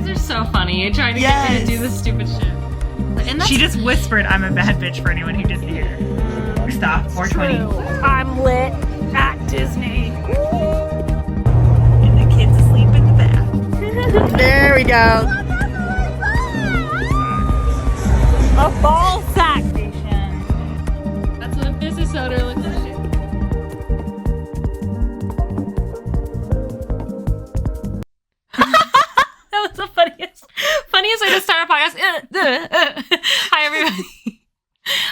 guys are so funny. You're trying to get me to do this stupid shit. And she just whispered, "I'm a bad bitch" for anyone who didn't hear. Stop. 420. I'm lit at Disney. And the kids asleep in the bath. There we go. A ball sack station. That's what a business owner looks like. That was the funniest way to start a podcast. Hi, everybody.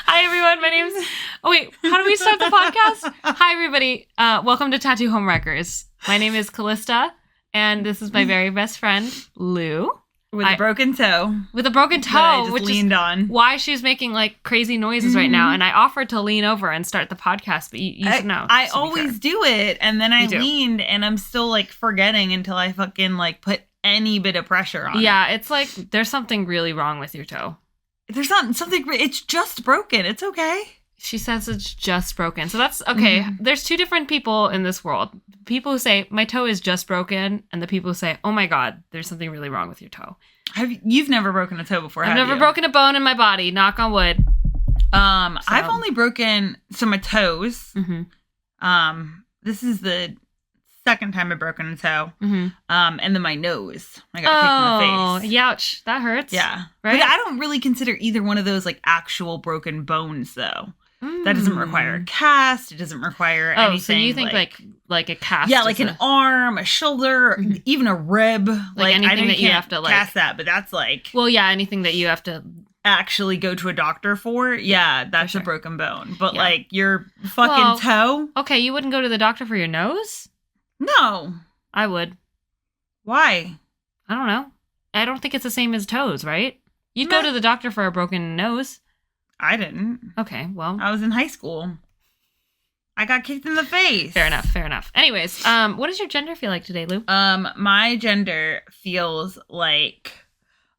Hi, everyone. My name's... Oh, wait. How do we start the podcast? Hi, everybody. Welcome to Tattoo Homewreckers. My name is Callista, and this is my very best friend, Lou. With a broken toe. With a broken toe, I just which leaned is on. why she's making like crazy noises right now. And I offered to lean over and start the podcast, but you should know. I always do it, and then I do. leaned, and I'm still like forgetting until I fucking like put any bit of pressure on it. Yeah, it's like there's something really wrong with your toe. There's not something. It's just broken. It's okay. She says it's just broken. So that's okay. There's two different people in this world. People who say, my toe is just broken, and the people who say, oh my God, there's something really wrong with your toe. You've never broken a toe before, I've never broken a bone in my body, knock on wood. I've only broken my toes. This is the second time I've broken a toe. And then my nose. I got kicked in the face. Youch. That hurts. Yeah. Right? But I don't really consider either one of those like actual broken bones though. That doesn't require a cast. It doesn't require anything. So you think like a cast? Yeah, like an arm, a shoulder, even a rib. Like anything I know that you have to like cast that, but that's like. Well, yeah, anything that you have to actually go to a doctor for. Yeah, that's sure. a broken bone. But like your fucking toe. Okay, you wouldn't go to the doctor for your nose? No. I would. Why? I don't know. I don't think it's the same as toes, right? You'd go to the doctor for a broken nose. I didn't. Okay, well. I was in high school. I got kicked in the face. Fair enough. Anyways, what does your gender feel like today, Lou? My gender feels like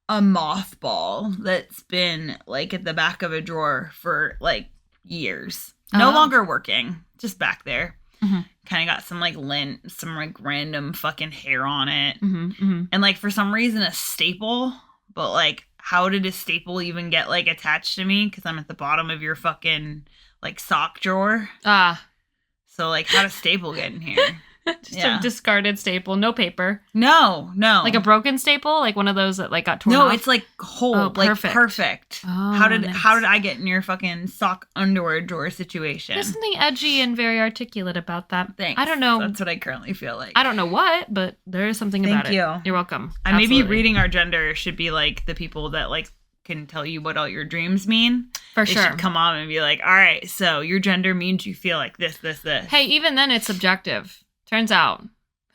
a mothball that's been like at the back of a drawer for like years. No longer working. Just back there. Kind of got some like lint, some like random fucking hair on it. And like for some reason a staple, but like how did a staple even get like attached to me? Because I'm at the bottom of your fucking like sock drawer. So like how did a staple get in here? Just a discarded staple, no paper. No. Like a broken staple, like one of those that like got torn off. No, it's like whole, like perfect. Oh, how did I get in your fucking sock underwear drawer situation? There's something edgy and very articulate about that. Thanks. I don't know. That's what I currently feel like. I don't know what, but there is something about it. Thank you. You're welcome. Maybe reading our gender should be like the people that like can tell you what all your dreams mean. For they sure. Should come on and be like, all right, so your gender means you feel like this. Hey, even then it's subjective. Turns out,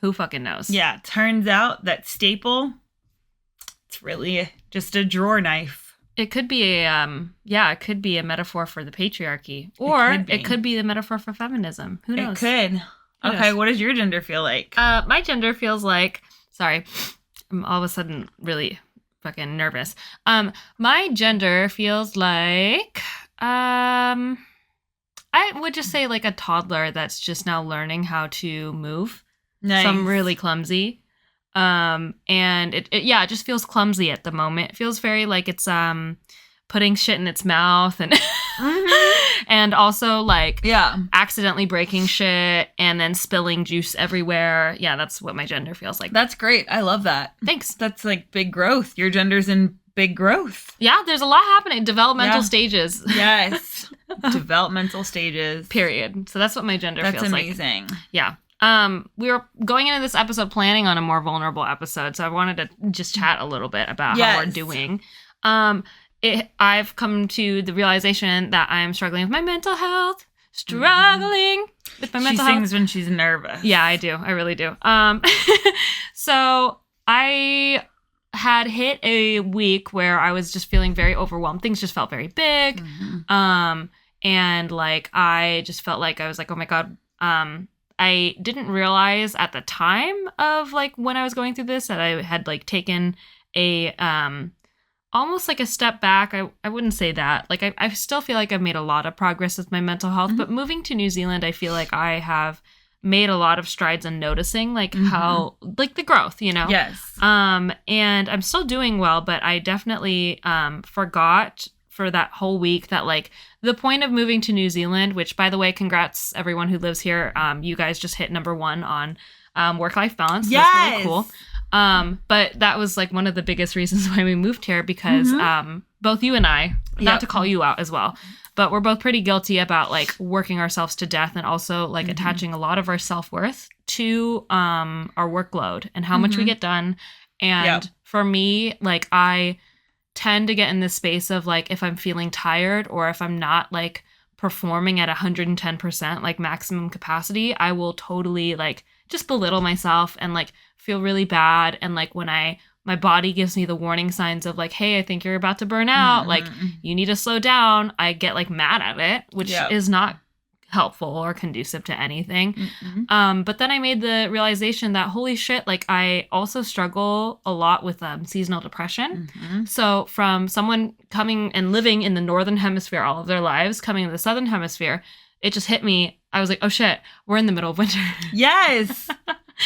who fucking knows? Yeah, turns out that staple, it's really just a drawer knife. It could be it could be a metaphor for the patriarchy. Or it could be the metaphor for feminism. Who knows? It could. Okay, what does your gender feel like? My gender feels like, sorry, I'm all of a sudden really fucking nervous. My gender feels like, I would just say like a toddler that's just now learning how to move. Nice. So I'm really clumsy. And it just feels clumsy at the moment. It feels very like it's putting shit in its mouth and and also like accidentally breaking shit and then spilling juice everywhere. Yeah, that's what my gender feels like. That's great. I love that. Thanks. That's like big growth. Your gender's in big growth. Yeah, there's a lot happening. Developmental stages. Yes. Developmental stages. Period. So that's what my gender feels like. That's amazing. Yeah. We were going into this episode planning on a more vulnerable episode, so I wanted to just chat a little bit about how we're doing. I've come to the realization that I'm struggling with my mental health. With my mental health. She sings when she's nervous. Yeah, I do. I really do. So I had hit a week where I was just feeling very overwhelmed. Things just felt very big. And like, I just felt like I was like, oh my God. I didn't realize at the time of like when I was going through this that I had like taken a, almost like a step back. I wouldn't say that. Like, I still feel like I've made a lot of progress with my mental health, but moving to New Zealand, I feel like I have made a lot of strides in noticing like how like the growth, Yes. And I'm still doing well, but I definitely forgot for that whole week that like the point of moving to New Zealand, which by the way, congrats everyone who lives here. You guys just hit number 1 on work-life balance. Yes. That's really cool. But that was like one of the biggest reasons why we moved here because both you and I, not to call you out as well, but we're both pretty guilty about like working ourselves to death and also like attaching a lot of our self-worth to our workload and how much we get done. And for me, like I tend to get in this space of like if I'm feeling tired or if I'm not like performing at 110% like maximum capacity, I will totally like just belittle myself and like feel really bad. And like when my body gives me the warning signs of like, hey, I think you're about to burn out. Like you need to slow down. I get like mad at it, which is not helpful or conducive to anything. But then I made the realization that holy shit, like I also struggle a lot with seasonal depression. So from someone coming and living in the northern hemisphere all of their lives, coming to the southern hemisphere, it just hit me. I was like, oh shit, we're in the middle of winter. Yes.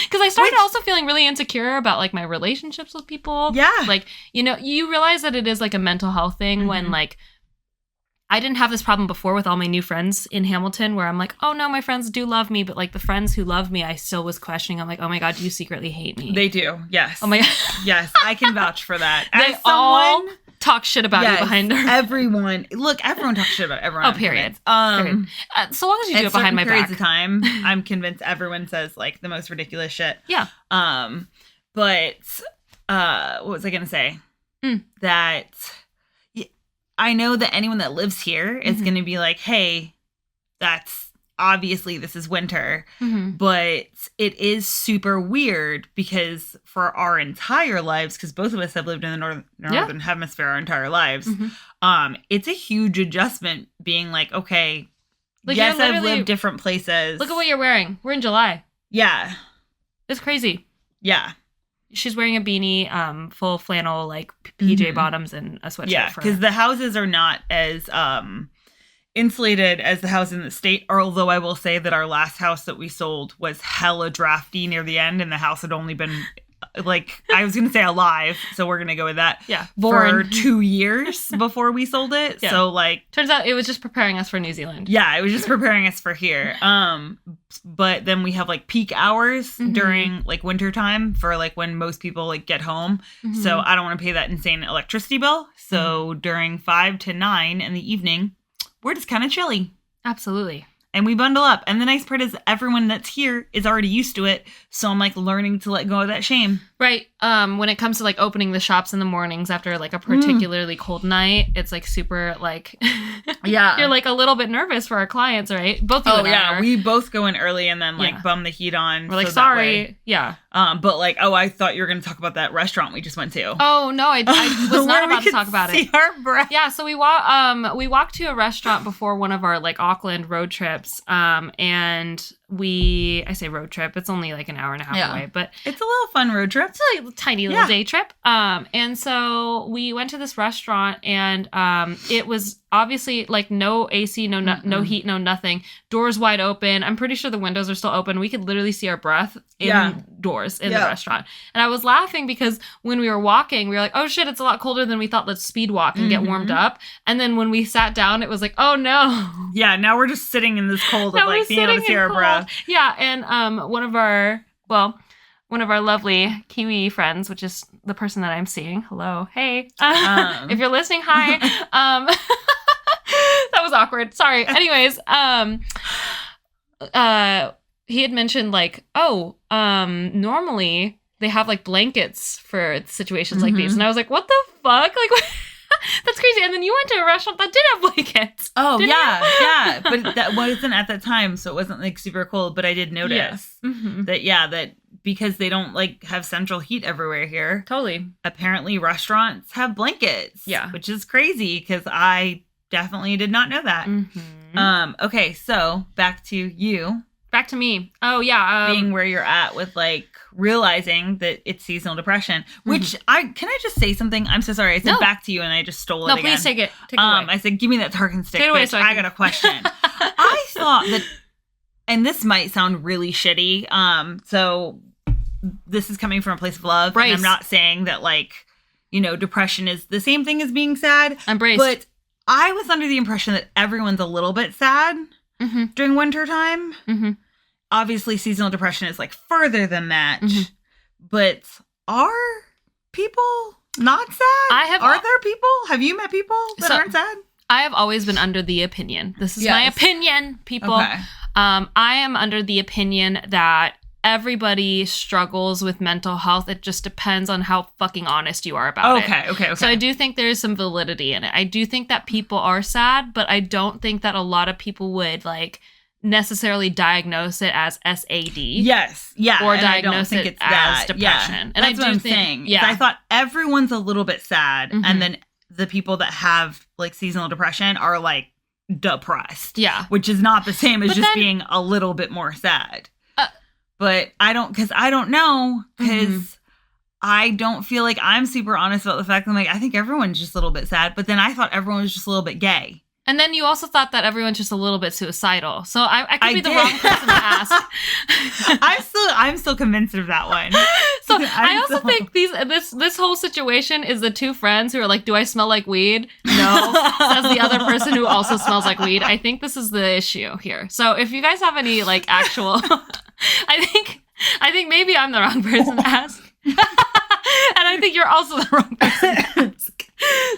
Because I started also feeling really insecure about like my relationships with people. Yeah. Like, you realize that it is like a mental health thing when like I didn't have this problem before with all my new friends in Hamilton where I'm like, oh no, my friends do love me. But like the friends who love me, I still was questioning. I'm like, oh my God, do you secretly hate me? They do. Yes. Oh my God. Yes. I can vouch for that. They all talk shit about you behind their... Everyone. Look, everyone talks shit about everyone. Oh, period. Period. So long as you do it behind my back. Periods of time, I'm convinced everyone says like the most ridiculous shit. Yeah. But what was I going to say? That I know that anyone that lives here is going to be like, hey, that's obviously this is winter, but it is super weird because for our entire lives, because both of us have lived in the northern hemisphere our entire lives, it's a huge adjustment being like, okay, like yes, I've lived different places. Look at what you're wearing. We're in July. Yeah. It's crazy. Yeah. She's wearing a beanie, full flannel, like PJ bottoms and a sweatshirt. Yeah, because the houses are not as insulated as the house in the state. Although I will say that our last house that we sold was hella drafty near the end, and the house had only been like I was gonna say alive, so we're gonna go with that. Yeah, for 2 years before we sold it. Yeah. So like, turns out it was just preparing us for New Zealand. Yeah, it was just preparing us for here. But then we have like peak hours during like winter time for like when most people like get home. So I don't want to pay that insane electricity bill. So during 5 to 9 in the evening, we're just kind of chilly. Absolutely. And we bundle up. And the nice part is everyone that's here is already used to it. So I'm like learning to let go of that shame. Right. When it comes to like opening the shops in the mornings after like a particularly cold night, it's like super like, yeah, you're like a little bit nervous for our clients, right? Both of them are. We both go in early and then like bum the heat on. We're like, so sorry. Yeah. But like, oh, I thought you were going to talk about that restaurant we just went to. Oh no, I was not about to talk about it. Our breath. Yeah. So we walked to a restaurant before one of our like Auckland road trips. And I say road trip, it's only like an hour and a half away, but it's a little fun road trip. It's a tiny little day trip. And so we went to this restaurant and it was obviously like no AC, no heat, no nothing. Doors wide open. I'm pretty sure the windows are still open. We could literally see our breath indoors in the restaurant. And I was laughing because when we were walking, we were like, oh shit, it's a lot colder than we thought. Let's speed walk and get warmed up. And then when we sat down, it was like, oh no. Yeah, now we're just sitting in this cold of like being able to see our breath. Yeah, and one of our lovely Kiwi friends, which is the person that I'm seeing. Hello. Hey. If you're listening, hi. That was awkward. Sorry. Anyways, he had mentioned like, normally they have like blankets for situations like these. And I was like, what the fuck? Like, what? That's crazy. And then you went to a restaurant that did have blankets. Oh, yeah. But that wasn't at that time, so it wasn't like super cold. But I did notice that because they don't like have central heat everywhere here. Totally. Apparently restaurants have blankets. Yeah. Which is crazy because I definitely did not know that. Okay, so back to you. Back to me. Oh, yeah. Being where you're at with like realizing that it's seasonal depression, which can I just say something? I'm so sorry. I said back to you and I just stole it again. No, please take it. Take it away. I said, give me that Tarkin stick. Take it away, bitch. I got a question. I thought that and this might sound really shitty. So this is coming from a place of love. Brace. And I'm not saying that like, depression is the same thing as being sad. Embrace. But I was under the impression that everyone's a little bit sad during winter time. Mm-hmm. Obviously, seasonal depression is like further than that. Mm-hmm. But are people not sad? Are there people? Have you met people that aren't sad? I have always been under the opinion. This is my opinion, people. Okay. I am under the opinion that everybody struggles with mental health. It just depends on how fucking honest you are about it. Okay. So I do think there is some validity in it. I do think that people are sad, but I don't think that a lot of people would like necessarily diagnose it as SAD. Yes. Yeah. Or and diagnose it as depression. Yeah. And that's what I'm saying. Yeah. I thought everyone's a little bit sad. And then the people that have like seasonal depression are like depressed. Yeah. Which is not the same as But just then, being a little bit more sad. But I don't know, because I don't feel like I'm super honest about the fact that I'm like, I think everyone's just a little bit sad. But then I thought everyone was just a little bit gay. And then you also thought that everyone's just a little bit suicidal. So I could be the wrong person to ask. I'm still convinced of that one. So I also think this whole situation is the two friends who are like, do I smell like weed? No. Says the other person who also smells like weed. I think this is the issue here. So if you guys have any like actual, I think maybe I'm the wrong person to ask. And I think you're also the wrong person to ask.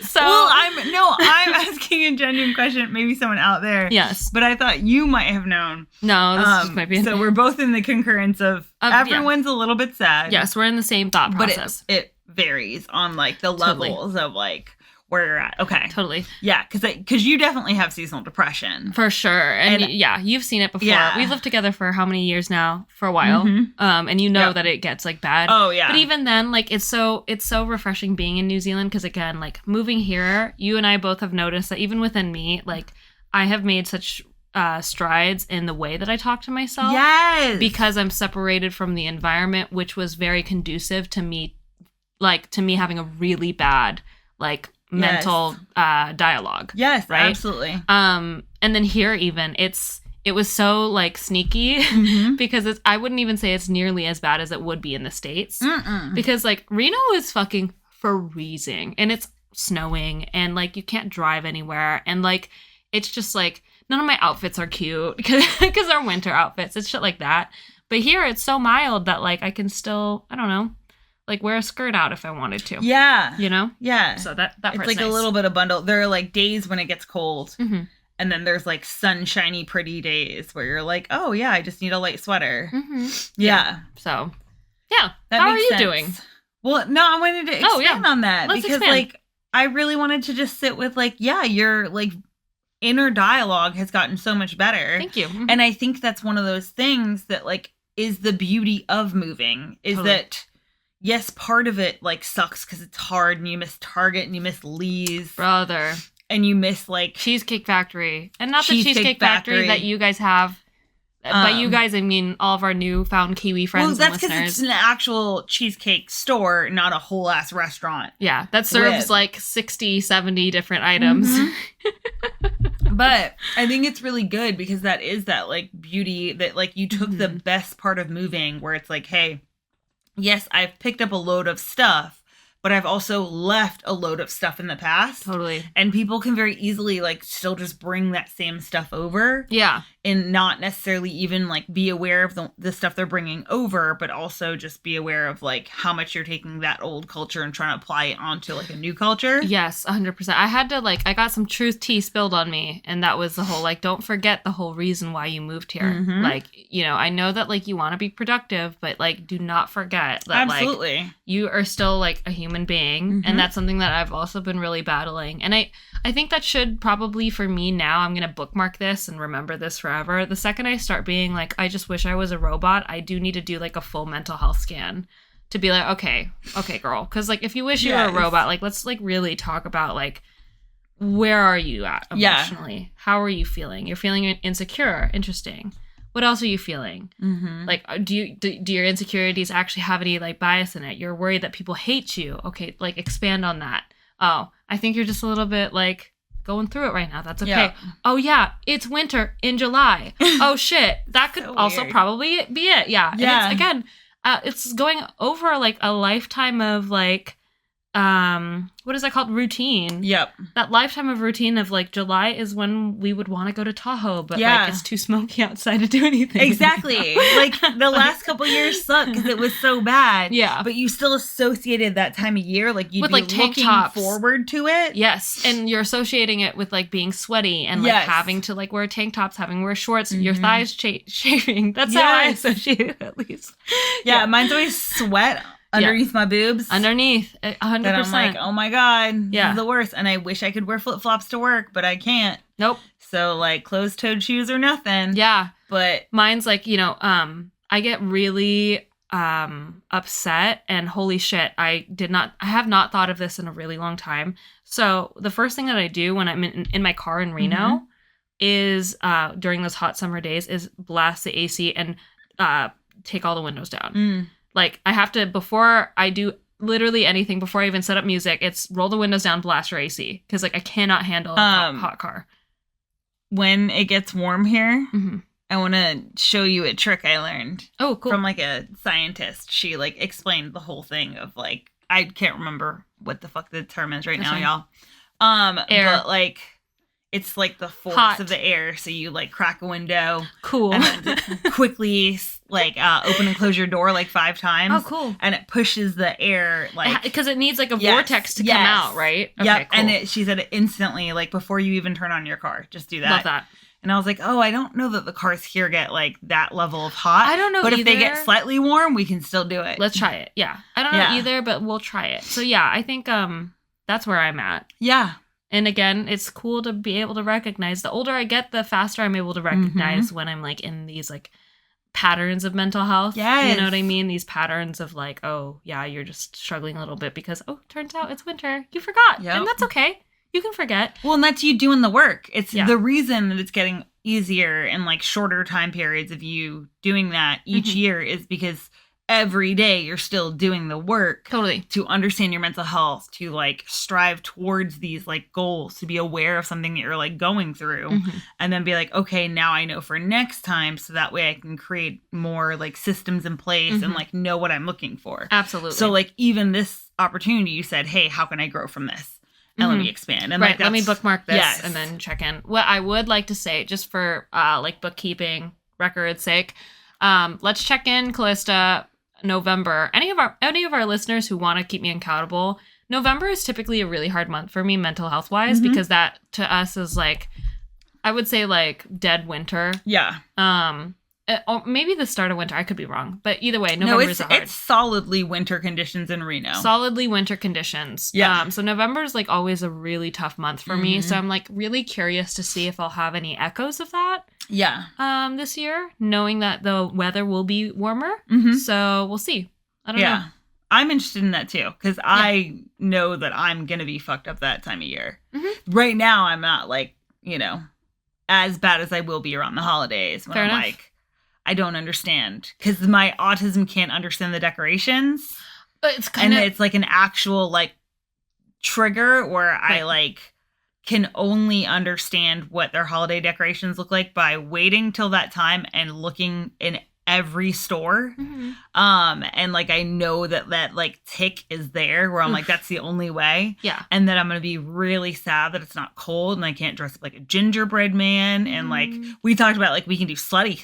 So I'm asking a genuine question. Maybe someone out there. Yes. But I thought you might have known. No, this just might be. So we're both in the concurrence of everyone's a little bit sad. Yes, we're in the same thought process. But it varies on like the levels of like where you're at. Okay. Totally. Yeah, because you definitely have seasonal depression. For sure. And yeah, you've seen it before. Yeah. We've lived together for how many years now? For a while. And you know that it gets like bad. Oh, yeah. But even then, like it's so refreshing being in New Zealand because again, like moving here, you and I both have noticed that even within me, like I have made such strides in the way that I talk to myself. Yes. Because I'm separated from the environment, which was very conducive to me having a really bad like mental dialogue. Yes, right? Absolutely. And then here even it was so like sneaky because I wouldn't even say it's nearly as bad as it would be in the States. Because like Reno is fucking freezing and it's snowing and like you can't drive anywhere and like it's just like none of my outfits are cute because they're winter outfits. It's shit like that. But here it's so mild that like I can still, I don't know, like wear a skirt out if I wanted to. Yeah. You know? Yeah. So that part's it's like nice. a little bit of bundle. There are like days when it gets cold. And then there's like sunshiny, pretty days where you're like, oh yeah, I just need a light sweater. Yeah. So yeah. That How are makes you sense. doing? Well, no, I wanted to expand on that. Let's because expand. like I really wanted to just sit with like, yeah, your like inner dialogue has gotten so much better. Thank you. And I think that's one of those things that like is the beauty of moving is that yes, part of it like sucks because it's hard and you miss Target and you miss Lee's. Brother. And you miss like Cheesecake Factory. And not the Cheesecake Factory that you guys have. By you guys, I mean all of our newfound Kiwi friends and listeners. Well, that's because it's an actual cheesecake store, not a whole ass restaurant. Yeah, that serves like 60, 70 different items. But I think it's really good because that is that like beauty that like you took the best part of moving where it's like, hey, yes, I've picked up a load of stuff, but I've also left a load of stuff in the past. Totally. And people can very easily like still just bring that same stuff over. Yeah. And not necessarily even like be aware of the stuff they're bringing over, but also just be aware of like how much you're taking that old culture and trying to apply it onto like a new culture. Yes, 100%. I had to like, I got some truth tea spilled on me. And that was the whole like, don't forget the whole reason why you moved here. Like, you know, I know that like you want to be productive, but like do not forget that like you are still like a human being. And that's something that I've also been really battling. And I think that should probably for me now, I'm going to bookmark this and remember this forever. The second I start being like, I just wish I was a robot, I do need to do like a full mental health scan to be like, okay, girl. Because like, if you wish you were a robot, like, let's like really talk about like, where are you at emotionally? Yeah. How are you feeling? You're feeling insecure. Interesting. What else are you feeling? Like, do your insecurities actually have any like bias in it? You're worried that people hate you. Okay, like expand on that. Oh, I think you're just a little bit like going through it right now. That's okay. Yeah. Oh yeah, it's winter in July. Oh shit, that could So also weird. probably be it. Yeah. Yeah. And it's, again, it's going over like a lifetime of like, what is that called? Routine. Yep. That lifetime of routine of like July is when we would want to go to Tahoe, but Yeah. like it's too smoky outside to do anything. Exactly. Like the last couple years sucked because it was so bad. Yeah. But you still associated that time of year, like you'd With, be like, tank looking tops. forward to it. Yes, and you're associating it with like being sweaty and like Yes. having to like wear tank tops, having to wear shorts, your Mhm. thighs shaving. That's how I Yes. associate it, at least. Yeah, mine's always sweat underneath my boobs. Underneath, 100%. And I'm like, oh my God, Yeah. this is the worst. And I wish I could wear flip flops to work, but I can't. Nope. So like closed toed shoes or nothing. Yeah, But mine's like, I get really upset, and holy shit, I have not thought of this in a really long time. So the first thing that I do when I'm in my car in Reno Mhm. is during those hot summer days is blast the AC and take all the windows down. Like I have to, before I do literally anything, before I even set up music, it's roll the windows down, blast your AC, because like I cannot handle a hot car. when it gets warm here, Mm-hmm. I want to show you a trick I learned Oh, cool. from like a scientist. She like explained the whole thing of like, I can't remember what the fuck the term is right That's now, fine. y'all. Air. But like, it's like the force Hot. of the air. So you like crack a window Cool. and then quickly like open and close your door like 5 times. Oh, cool. And it pushes the air like Because it needs like a Yes, vortex to yes. come out, right? Okay, Yep. cool. And she said it instantly, like before you even turn on your car, just do that. Love that. And I was like, oh, I don't know that the cars here get like that level of hot. I don't know But if they either. get slightly warm, we can still do it. Let's try it. Yeah. I don't know Yeah. either, but we'll try it. So yeah, I think that's where I'm at. Yeah. And again, it's cool to be able to recognize. The older I get, the faster I'm able to recognize when I'm like in these like patterns of mental health. Yes. You know what I mean? These patterns of like, oh yeah, you're just struggling a little bit because, oh, turns out it's winter. You forgot. Yep. And that's okay. You can forget. Well, and that's you doing the work. It's Yeah. the reason that it's getting easier in like shorter time periods of you doing that each Mhm. year is because every day you're still doing the work Totally. to understand your mental health, to like strive towards these like goals, to be aware of something that you're like going through, Mhm. and then be like, okay, now I know for next time, so that way I can create more like systems in place and Mhm. like know what I'm looking for. Absolutely. So like even this opportunity, you said, hey, how can I grow from this? And let Mhm. me expand. And right, like, let me that's- bookmark this Yes. and then check in. What I would like to say, just for like bookkeeping record's sake, let's check in, Callista, November. Any of our listeners who want to keep me accountable, November is typically a really hard month for me mental health wise, Mhm. because that to us is like, I would say like dead winter. Yeah. Or maybe the start of winter. I could be wrong, but either way, No, November it's is hard. it's solidly winter conditions in Reno. Solidly winter conditions. Yeah. So November is like always a really tough month for me. So Mhm. I'm like really curious to see if I'll have any echoes of that Yeah. this year, knowing that the weather will be warmer. Mhm. So we'll see. I don't Yeah. know. I'm interested in that too, because I know that I'm going to be fucked up that time of year. Mhm. Right now, I'm not like, as bad as I will be around the holidays when Fair I'm enough. like, I don't understand, because my autism can't understand the decorations. But it's And kind of it's like an actual like trigger where I Right. like can only understand what their holiday decorations look like by waiting till that time and looking in every store. Mhm. And like I know that like tick is there where I'm like, Oof. that's the only way. Yeah. And then I'm gonna be really sad that it's not cold and I can't dress up like a gingerbread man. And like Mm. we talked about, like we can do slutty,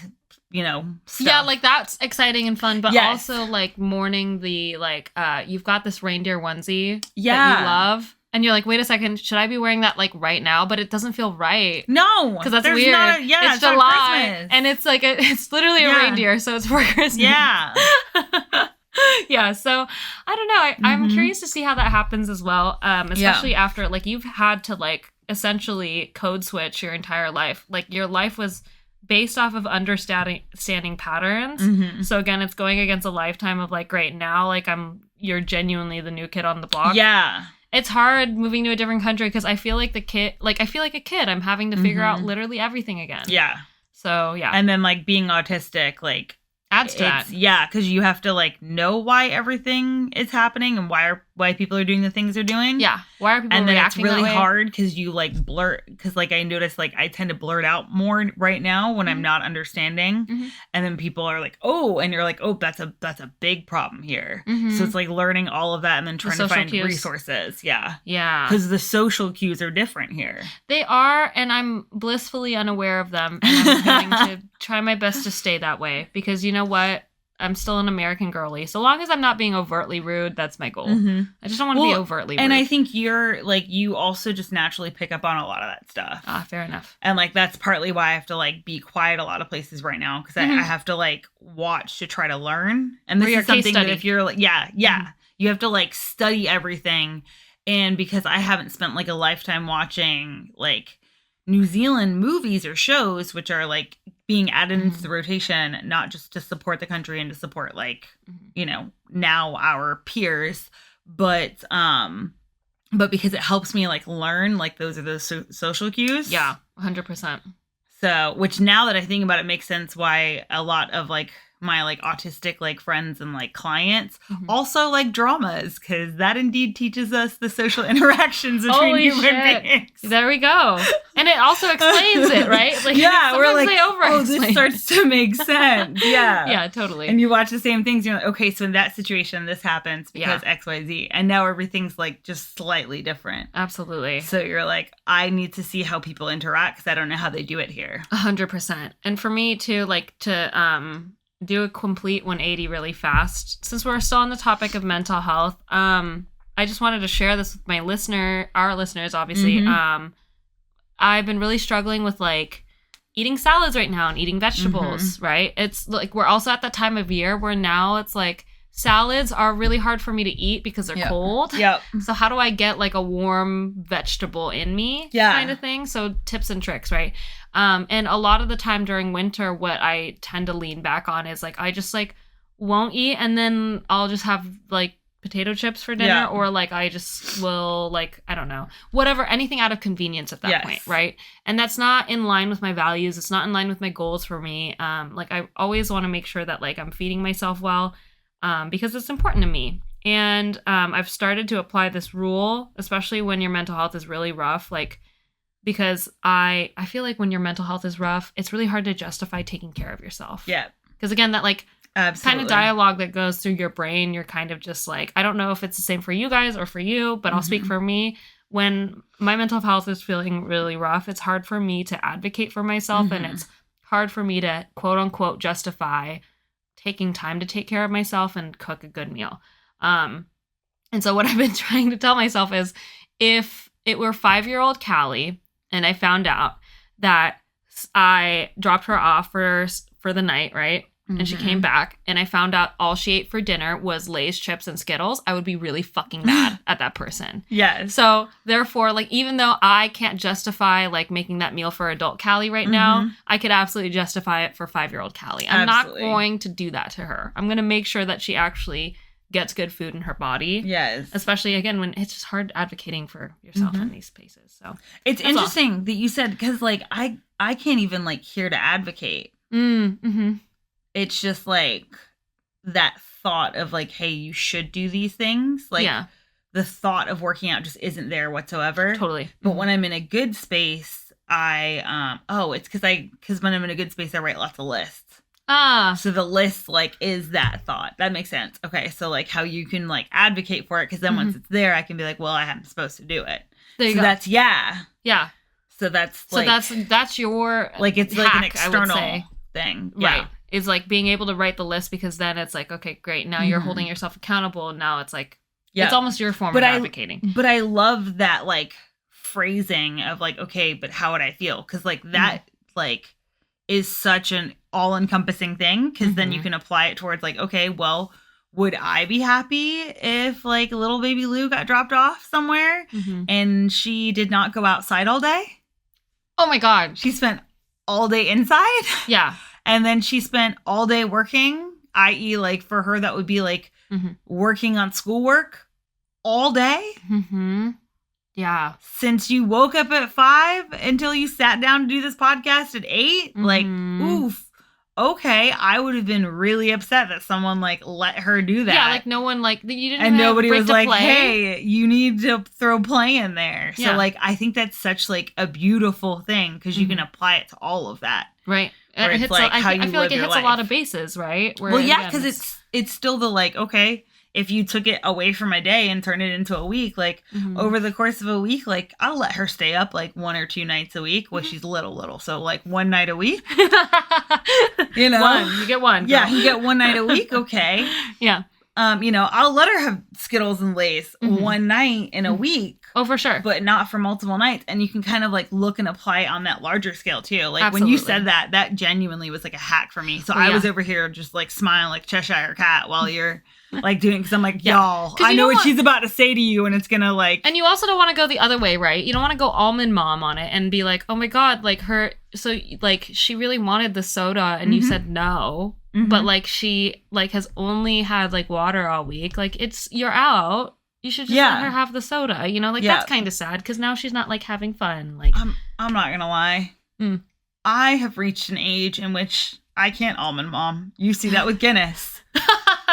stuff. Yeah, like that's exciting and fun, but Yes. also like mourning the like you've got this reindeer onesie that Yeah. you love, and you're like, wait a second, should I be wearing that like right now? But it doesn't feel right. No, Because that's there's weird. Not it's not July, Christmas. and it's like it's literally a Yeah. reindeer, so it's for Christmas. Yeah. Yeah. So I don't know. I'm Mhm. curious to see how that happens as well. Especially after like you've had to like essentially code switch your entire life. Like your life was based off of understanding patterns. Mhm. So again, it's going against a lifetime of like, great, now like you're genuinely the new kid on the block. Yeah. It's hard moving to a different country because I feel like I feel like a kid. I'm having to figure out Mhm. literally everything again. Yeah. So yeah, And then like being autistic, like adds to that. yeah, because you have to like know why everything is happening and why people are doing the things they're doing. Yeah. Why are people and then it's reacting really that way? hard because you like blurt, because like I notice like I tend to blurt out more right now when I'm not understanding, and then people are like, oh, and you're like, oh, that's a big problem here. So it's like learning all of that and then trying to find resources. Yeah because the social cues are different here. They are, and I'm blissfully unaware of them, and I'm going to try my best to stay that way, because you know what, I'm still an American girly. So long as I'm not being overtly rude, that's my goal. I just don't want to be overtly rude. And I think you're, like, you also just naturally pick up on a lot of that stuff. Fair enough. And, like, that's partly why I have to, like, be quiet a lot of places right now. Because I have to, like, watch to try to learn. And this is something that if you're, like, you have to, like, study everything. And because I haven't spent, like, a lifetime watching, like, New Zealand movies or shows, which are, like, being added into the rotation, not just to support the country and to support, like, you know, now our peers, but because it helps me, like, learn, like, those are those social cues. Yeah, 100%. So, which now that I think about it, makes sense why a lot of, like, my, like, autistic, like, friends and, like, clients also like dramas, because that indeed teaches us the social interactions between human beings. There we go. And it also explains it, right? Like, we're like, oh, this starts to make sense. Yeah. Yeah, totally. And you watch the same things, you're like, okay, so in that situation, this happens because X, Y, Z. And now everything's, like, just slightly different. Absolutely. So you're like, I need to see how people interact, because I don't know how they do it here. 100%. And for me, too, like, to do a complete 180 really fast, since we're still on the topic of mental health, I just wanted to share this with our listeners, obviously. I've been really struggling with, like, eating salads right now and eating vegetables, right? It's like we're also at that time of year where now it's like salads are really hard for me to eat because they're cold. Yep. So how do I get, like, a warm vegetable in me kind of thing? So tips and tricks, right? And a lot of the time during winter, what I tend to lean back on is, like, I just, like, won't eat, and then I'll just have, like, potato chips for dinner, or, like, I just will, like, I don't know, whatever, anything out of convenience at that point, right? And that's not in line with my values. It's not in line with my goals for me. Like, I always want to make sure that, like, I'm feeding myself well, because it's important to me. And I've started to apply this rule, especially when your mental health is really rough, like, because I feel like when your mental health is rough, it's really hard to justify taking care of yourself. Yeah. Because, again, that, like, absolutely kind of dialogue that goes through your brain, you're kind of just like, I don't know if it's the same for you guys or for you, but I'll speak for me. When my mental health is feeling really rough, it's hard for me to advocate for myself, and it's hard for me to, quote unquote, justify taking time to take care of myself and cook a good meal. And so what I've been trying to tell myself is, if it were 5-year-old Callie and I found out that I dropped her off for the night, right? And she came back, and I found out all she ate for dinner was Lay's chips and Skittles, I would be really fucking mad at that person. Yes. So therefore, like, even though I can't justify, like, making that meal for adult Callie right now, I could absolutely justify it for 5-year-old Callie. I'm not going to do that to her. I'm going to make sure that she actually gets good food in her body. Yes. Especially, again, when it's just hard advocating for yourself in these spaces. So it's interesting that you said, because, like, I can't even, like, hear to advocate. It's just, like, that thought of, like, hey, you should do these things. Like, the thought of working out just isn't there whatsoever. Totally. But when I'm in a good space, it's because when I'm in a good space, I write lots of lists. So the list, like, is that thought. That makes sense. Okay, so, like, how you can, like, advocate for it, because then once it's there, I can be like, well, I'm supposed to do it. There you go. That's yeah. So that's, like, that's your, like, it's hack, like an external thing. Right. It's like being able to write the list, because then it's like, okay, great. Now you're holding yourself accountable. Now it's like, it's almost your form of advocating. But I love that, like, phrasing of, like, okay, but how would I feel? Because, like, that, like, is such an all-encompassing thing, because then you can apply it towards, like, okay, well, would I be happy if, like, little baby Lou got dropped off somewhere and she did not go outside all day? Oh my God. She spent all day inside? Yeah. And then she spent all day working, i.e., like, for her, that would be, like, working on schoolwork all day. Yeah. Since you woke up at 5 until you sat down to do this podcast at 8, like, oof. okay, I would have been really upset that someone like let her do that. Yeah, like no one like you didn't. And even nobody break was to like, play. hey, you need to throw play in there. So Yeah. like, I think that's such like a beautiful thing because you can apply it to all of that. Right. Where It it's hits. like I how feel you like live it your hits a lot life. of bases, right? Where, Well, yeah, again, because it's still the like, okay, if you took it away from a day and turned it into a week, like over the course of a week, like I'll let her stay up like 1 or 2 nights a week. Well, she's little, so like 1 night a week. You know, you get one. Girl. Yeah, you get 1 night a week. Okay. Yeah. You know, I'll let her have Skittles and Lay's 1 night in a week. Oh, for sure. But not for multiple nights. And you can kind of like look and apply it on that larger scale too. Like Absolutely. when you said that, that genuinely was like a hack for me. So I was over here just like smiling like Cheshire Cat while you're like doing, because I'm like, y'all, I know what she's about to say to you and it's gonna like. And you also don't want to go the other way, right? You don't want to go almond mom on it and be like, oh my God, like her, so like she really wanted the soda and you said no. But like she like has only had like water all week. Like you're out. You should just let her have the soda. You know, like that's kind of sad because now she's not like having fun. Like I'm not gonna lie. I have reached an age in which I can't almond mom. You see that with Guinness.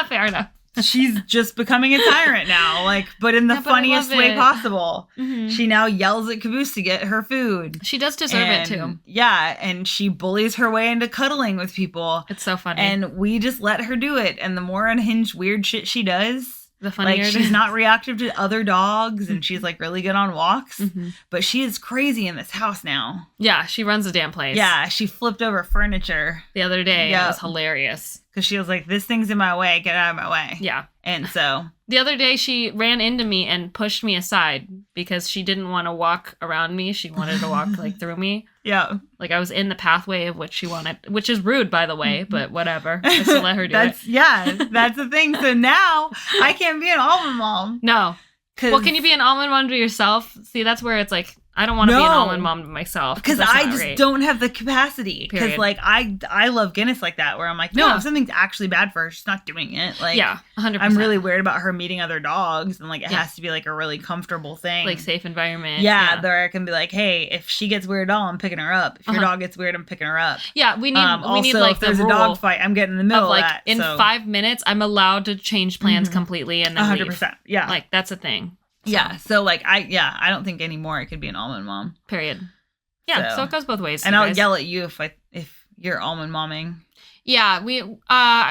Fair enough. She's just becoming a tyrant now, like, but in the funniest way possible. She now yells at Caboose to get her food. She does deserve it too. Yeah, and she bullies her way into cuddling with people. It's so funny. And we just let her do it. And the more unhinged, weird shit she does, the funnier. Like, she's not reactive to other dogs, and she's like really good on walks. But she is crazy in this house now. Yeah, she runs the damn place. Yeah, she flipped over furniture the other day. It was hilarious. Because she was like, this thing's in my way, get out of my way. Yeah. And so the other day she ran into me and pushed me aside because she didn't want to walk around me. She wanted to walk like through me. Yeah. Like I was in the pathway of what she wanted, which is rude, by the way, but whatever. I still let her do it. Yeah, that's the thing. So now I can't be an almond mom. No. Well, can you be an almond mom to yourself? See, that's where it's like, I don't want to be an almond mom to myself. Because I just don't have the capacity. Because like I love Guinness like that, where I'm like, no, if something's actually bad for her, she's not doing it. Like, yeah, 100%. I'm really weird about her meeting other dogs, and like it has to be like a really comfortable thing, like safe environment. Yeah, there I can be like, hey, if she gets weird at all, I'm picking her up. If your dog gets weird, I'm picking her up. Yeah, we need also, like if there's the a dog fight, I'm getting in the middle of that. In 5 minutes, I'm allowed to change plans completely and then 100%. Yeah, like that's a thing. So. Yeah, so like I don't think anymore I could be an almond mom. Period. Yeah, so it goes both ways. And I'll yell at you if you're almond momming. Yeah,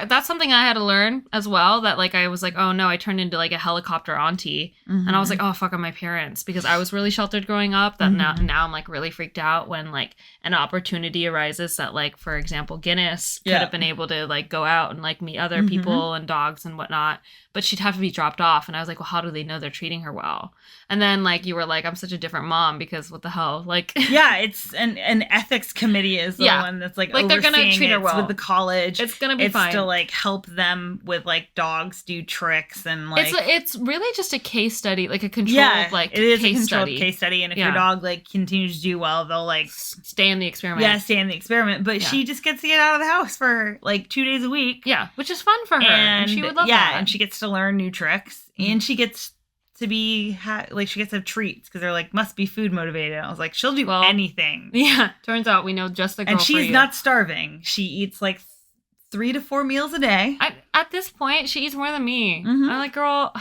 that's something I had to learn as well, that like I was like, oh no, I turned into like a helicopter auntie. And I was like, oh fuck on my parents, because I was really sheltered growing up, that now I'm like really freaked out when like an opportunity arises that like, for example, Guinness could have been able to like go out and like meet other people and dogs and whatnot, but she'd have to be dropped off. And I was like, well, how do they know they're treating her well? And then like you were like, I'm such a different mom because what the hell? Like yeah, it's an ethics committee is the one that's like they're gonna treat her well with the college. It's gonna be fine. It's to like help them with like dogs do tricks and like it's really just a case study, like a controlled like it is case a controlled study. Case study. And if your dog like continues to do well, they'll like stay in the experiment. Yeah, stay in the experiment. But she just gets to get out of the house for like 2 days a week. Yeah, which is fun for her, and she would love that. Yeah, and she gets to learn new tricks, and she gets to be like she gets to have treats because they're like must be food motivated. I was like, she'll do anything. Yeah, turns out we know just the girl. And she's not starving. She eats like 3 to 4 meals a day. At this point, she eats more than me. I'm like, girl,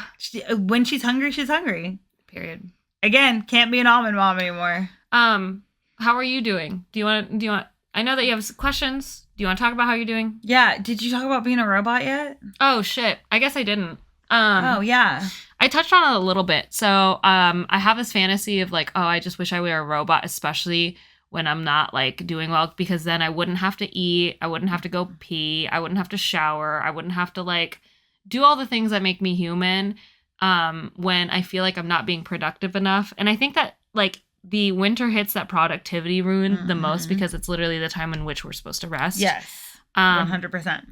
when she's hungry, she's hungry. Period. Again, can't be an almond mom anymore. How are you doing? Do you want? I know that you have questions. Do you want to talk about how you're doing? Yeah. Did you talk about being a robot yet? Oh shit! I guess I didn't. Oh yeah. I touched on it a little bit. So I have this fantasy of like, oh, I just wish I were a robot, especially when I'm not like doing well, because then I wouldn't have to eat, I wouldn't have to go pee, I wouldn't have to shower, I wouldn't have to like do all the things that make me human when I feel like I'm not being productive enough. And I think that like the winter hits that productivity ruin the most, because it's literally the time in which we're supposed to rest. Yes. 100%.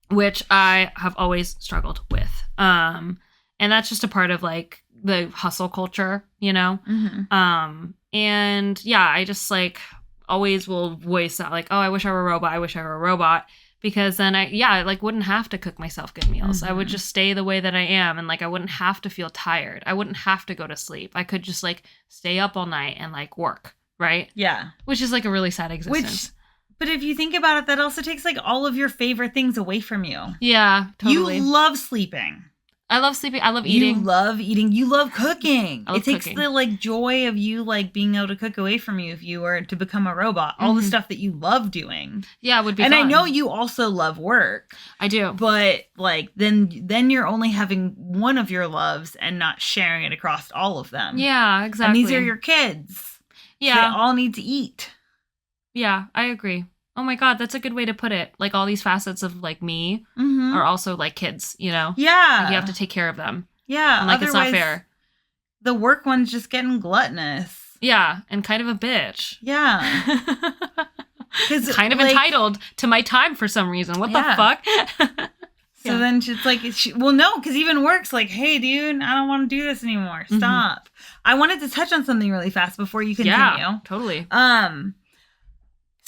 Which I have always struggled with. And that's just a part of like the hustle culture, you know? And yeah, I just like always will voice that like, oh, I wish I were a robot. I wish I were a robot. Because then I like wouldn't have to cook myself good meals. I would just stay the way that I am. And like, I wouldn't have to feel tired. I wouldn't have to go to sleep. I could just like stay up all night and like work. Right. Yeah. Which is like a really sad existence. But if you think about it, that also takes like all of your favorite things away from you. Yeah, totally. You love sleeping. I love sleeping. I love eating. You love eating. You love cooking. I love it takes cooking. the like joy of you like being able to cook away from you if you were to become a robot. All the stuff that you love doing. Yeah, it would be and fun. I know you also love work. I do. But like then you're only having one of your loves and not sharing it across all of them. Yeah, exactly. And these are your kids. Yeah. So they all need to eat. Yeah, I agree. Oh my God, that's a good way to put it. Like all these facets of like me are also like kids, you know? Yeah. Like, you have to take care of them. Yeah. And like it's not fair. The work one's just getting gluttonous. Yeah, and kind of a bitch. Yeah. Kind of entitled to my time for some reason. What the fuck? So then it's like, well, no, because even work's like, hey, dude, I don't want to do this anymore. Stop. I wanted to touch on something really fast before you continue. Yeah, totally.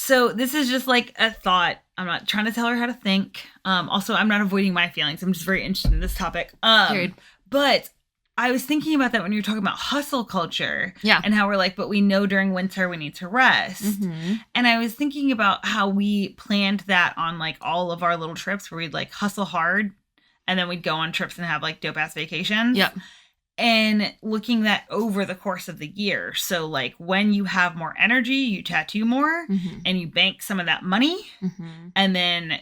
So this is just like a thought. I'm not trying to tell her how to think. Also, I'm not avoiding my feelings. I'm just very interested in this topic. Period. But I was thinking about that when you were talking about hustle culture. Yeah. And how we're like, but we know during winter we need to rest. And I was thinking about how we planned that on like all of our little trips where we'd like hustle hard and then we'd go on trips and have like dope ass vacations. Yep. And looking that over the course of the year. So like when you have more energy, you tattoo more and you bank some of that money. And then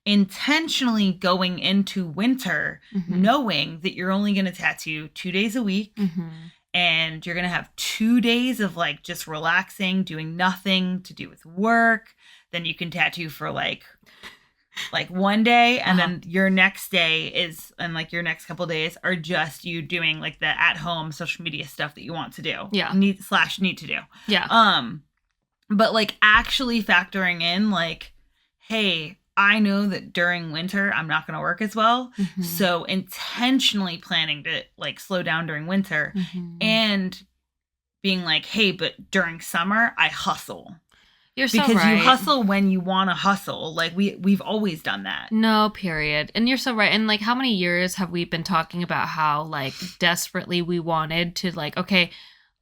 intentionally going into winter, knowing that you're only going to tattoo 2 days a week and you're going to have 2 days of like just relaxing, doing nothing to do with work. Then you can tattoo for like 1 day and then your next day is, and like your next couple days are just you doing like the at home social media stuff that you want to do. Yeah. Need to do. Yeah. But like actually factoring in like, hey, I know that during winter I'm not going to work as well. So intentionally planning to like slow down during winter and being like, hey, but during summer I hustle. You're so right. Because you hustle when you want to hustle. Like we've always done that. No, period. And you're so right. And like how many years have we been talking about how like desperately we wanted to like, okay,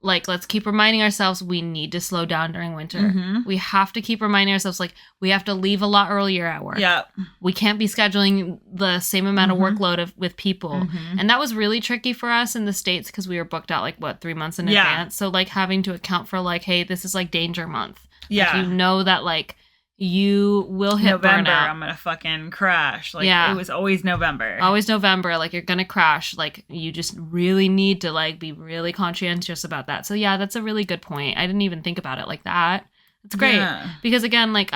like let's keep reminding ourselves we need to slow down during winter. We have to keep reminding ourselves like we have to leave a lot earlier at work. Yeah. We can't be scheduling the same amount of workload with people. And that was really tricky for us in the States because we were booked out like 3 months in advance. So like having to account for like, hey, this is like danger month. Yeah. Like, you know that like you will hit November, burnout. I'm going to fucking crash. Like Yeah. it was always November. Always November, like you're gonna crash. Like you just really need to like be really conscientious about that. So yeah, that's a really good point. I didn't even think about it like that. It's great. Yeah. Because again, like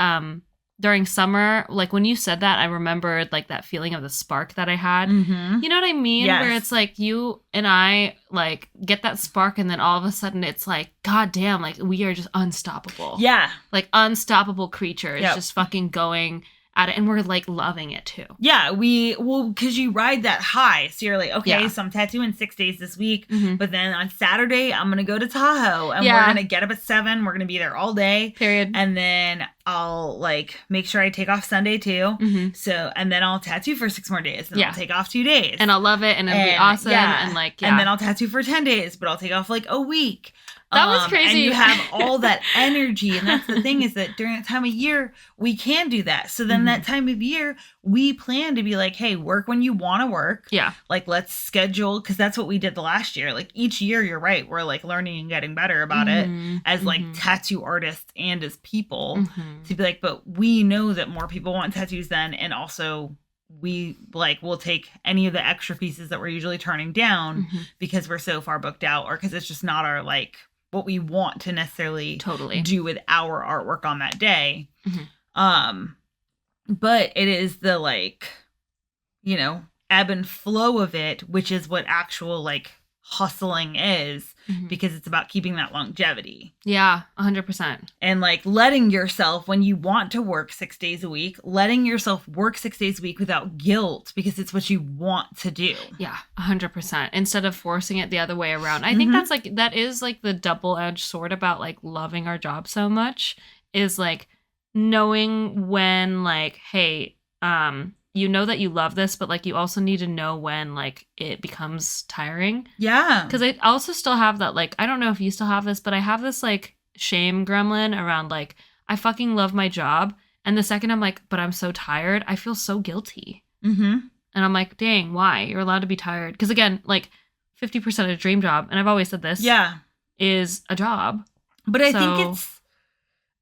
during summer, like when you said that, I remembered like that feeling of the spark that I had. You know what I mean? Yes. Where it's like you and I like get that spark and then all of a sudden it's like, God damn, like we are just unstoppable. Yeah. Like unstoppable creatures Yep. just fucking going at it and we're like loving it too. Yeah, because you ride that high. So you're like, okay, Yeah. so I'm tattooing 6 days this week, but then on Saturday, I'm going to go to Tahoe and Yeah. we're going to get up at 7. We're going to be there all day. Period. And then I'll like make sure I take off Sunday too. So, and then I'll tattoo for 6 more days and Yeah. I'll take off 2 days. And I'll love it and it'll be awesome. Yeah. And like, yeah. And then I'll tattoo for 10 days, but I'll take off like a week. That was crazy. And you have all that energy. And that's the thing is that during that time of year, we can do that. So then that time of year, we plan to be like, hey, work when you want to work. Yeah. Like, let's schedule, because that's what we did the last year. Like, each year, you're right. We're like learning and getting better about it as like tattoo artists and as people to be like, but we know that more people want tattoos then. And also, we like will take any of the extra pieces that we're usually turning down because we're so far booked out or because it's just not our like what we want to necessarily Totally do with our artwork on that day. But it is the like, you know, ebb and flow of it, which is what actual like hustling is because it's about keeping that longevity. Yeah, 100%. And like letting yourself, when you want to work 6 days a week, letting yourself work 6 days a week without guilt because it's what you want to do. Yeah, 100%. Instead of forcing it the other way around. I think that's like, that is like the double-edged sword about like loving our job so much is like knowing when like, hey, you know that you love this, but like you also need to know when like it becomes tiring. Yeah. Because I also still have that like, I don't know if you still have this, but I have this like shame gremlin around like, I fucking love my job. And the second I'm like, but I'm so tired, I feel so guilty. Mm-hmm. And I'm like, dang, why? You're allowed to be tired. Because again, like 50% of a dream job, and I've always said this, is a job. But I think it's,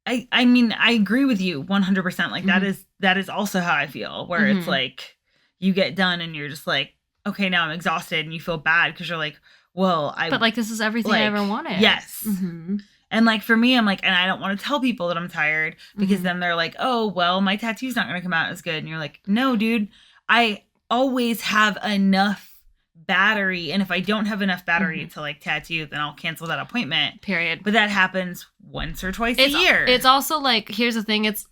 I mean, I agree with you 100%. Like that is also how I feel, where it's like you get done and you're just like, okay, now I'm exhausted, and you feel bad because you're like, well, but like this is everything I ever wanted. Yes. And like for me, I'm like, and I don't want to tell people that I'm tired because then they're like, oh, well, my tattoo's not going to come out as good. And you're like, no, dude, I always have enough battery, and if I don't have enough battery to like tattoo, then I'll cancel that appointment. Period. But that happens once or twice a year. It's also like, here's the thing, it's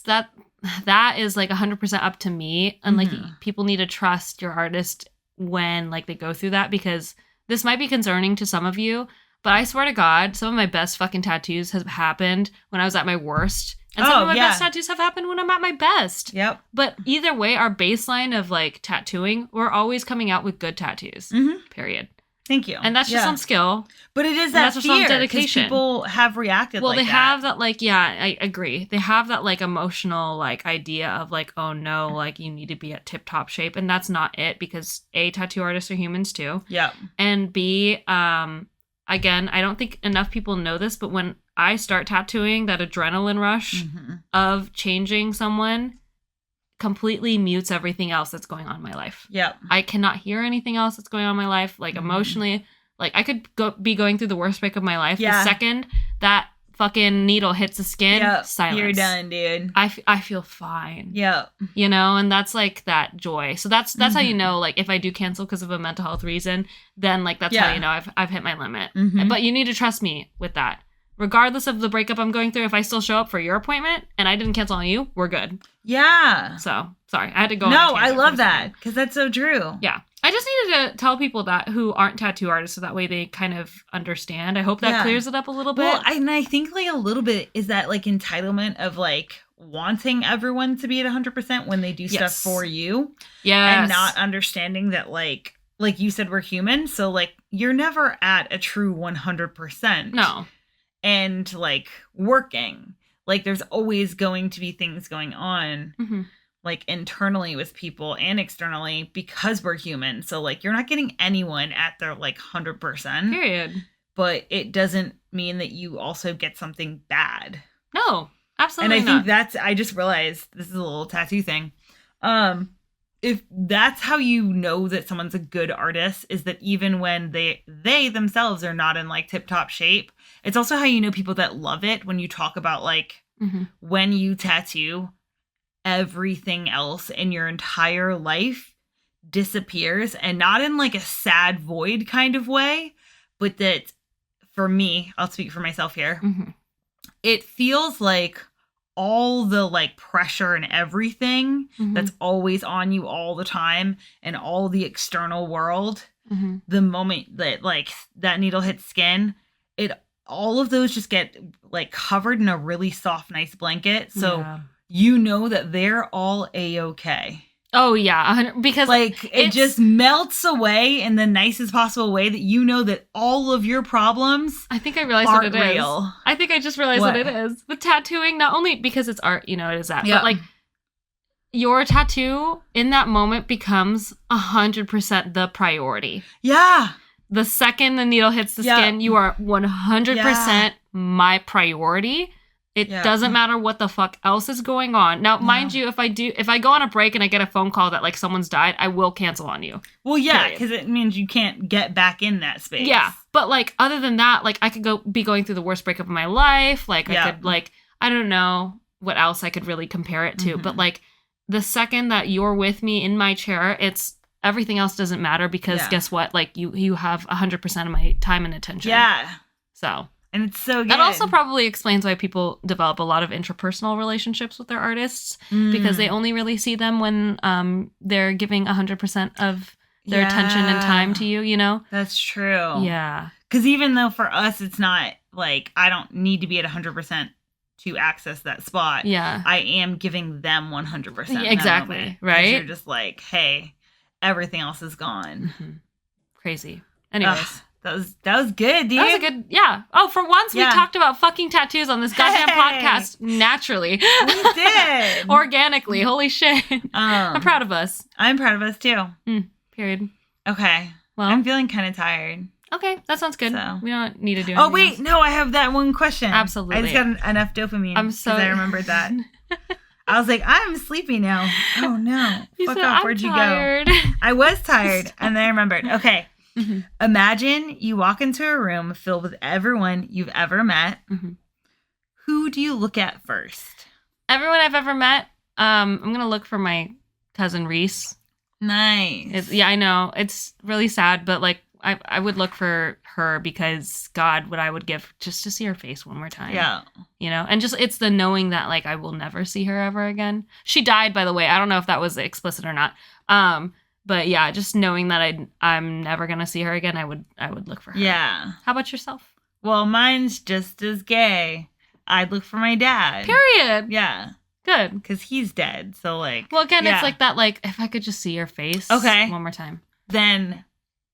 that is like 100% up to me, and like people need to trust your artist when like they go through that, because this might be concerning to some of you, but I swear to God, some of my best fucking tattoos have happened when I was at my worst. And some of my best tattoos have happened when I'm at my best. Yep. But either way, our baseline of like tattooing, we're always coming out with good tattoos. Period. Thank you. And that's just on skill. But it is that fear. Dedication. People have reacted well, they have that like, I agree. They have that like emotional like idea of like, oh no, like you need to be at tip top shape. And that's not it, because A, tattoo artists are humans too. Yeah. And B, again, I don't think enough people know this, but when I start tattooing, that adrenaline rush of changing someone completely mutes everything else that's going on in my life. Yep. I cannot hear anything else that's going on in my life, like emotionally. Like I could be going through the worst break of my life. The second that fucking needle hits the skin, silence. You're done, dude. I feel fine. Yep. You know, and that's like that joy. So that's how you know, like if I do cancel because of a mental health reason, then like that's how you know I've hit my limit. But you need to trust me with that. Regardless of the breakup I'm going through, if I still show up for your appointment and I didn't cancel on you, we're good. Yeah. So, sorry. I had to go on No, I love that because that's so true. Yeah. I just needed to tell people that who aren't tattoo artists so that way they kind of understand. I hope that clears it up a little bit. Well, and I think like a little bit is that like entitlement of like wanting everyone to be at 100% when they do stuff for you. Yeah. And not understanding that like you said, we're human. So like you're never at a true 100%. No. And like working, like there's always going to be things going on like internally with people and externally because we're human. So like you're not getting anyone at their like 100%. Period. But it doesn't mean that you also get something bad. No, absolutely not. And I think I just realized this is a little tattoo thing. If that's how you know that someone's a good artist, is that even when they themselves are not in like tip top shape, it's also how you know people that love it when you talk about like when you tattoo, everything else in your entire life disappears, and not in like a sad void kind of way, but that for me, I'll speak for myself here. It feels like all the like pressure and everything that's always on you all the time and all the external world, the moment that like that needle hits skin, all of those just get like covered in a really soft, nice blanket. So you know that they're all A-okay. Oh yeah, because like it just melts away in the nicest possible way that you know that all of your problems I think I realized what it real. Is. I think I just realized what it is. With tattooing, not only because it's art, you know, it is that, but like your tattoo in that moment becomes 100% the priority. Yeah. The second the needle hits the skin, you are 100% my priority. It doesn't matter what the fuck else is going on. Now, mind you, if I go on a break and I get a phone call that like someone's died, I will cancel on you. Well, yeah, because it means you can't get back in that space. Yeah, but like other than that, like I could be going through the worst breakup of my life. Like I could like, I don't know what else I could really compare it to. But like the second that you're with me in my chair, it's everything else doesn't matter because guess what? Like you have 100% of my time and attention. Yeah. So. And it's so good. That also probably explains why people develop a lot of interpersonal relationships with their artists because they only really see them when they're giving 100% of their attention and time to you, you know? That's true. Yeah. Because even though for us, it's not like I don't need to be at 100% to access that spot. Yeah. I am giving them 100%. Exactly. Right? You're just like, hey, everything else is gone. Crazy. Anyways. That was good, dude. That was a good, yeah. Oh, for once we Yeah. talked about fucking tattoos on this goddamn Hey. podcast naturally. We did. Organically. Holy shit. I'm proud of us. I'm proud of us too. Period. Okay. Well, I'm feeling kind of tired. okay, that sounds good. So. We don't need to do Oh, anything wait. else. No, I have that one question. Absolutely. I just got enough dopamine. I'm so... I remembered that. I was like, I'm sleepy now. Oh, no. You Fuck said, off. I'm Where'd tired. you go? I was tired. And then I remembered. Okay. Mhm. Imagine you walk into a room filled with everyone you've ever met. Mhm. Who do you look at first? Everyone I've ever met, I'm going to look for my cousin Reese. Nice. Yeah, I know. It's really sad, but like I would look for her because God, what I would give just to see her face one more time. Yeah. You know, and just it's the knowing that like I will never see her ever again. She died, by the way. I don't know if that was explicit or not. But yeah, just knowing that I'm never gonna see her again, I would look for her. Yeah. How about yourself? Well, mine's just as gay. I'd look for my dad. Period. Yeah. Good. Because he's dead. So, like. Well, again, yeah. it's like that. Like if I could just see your face. Okay. One more time. Then,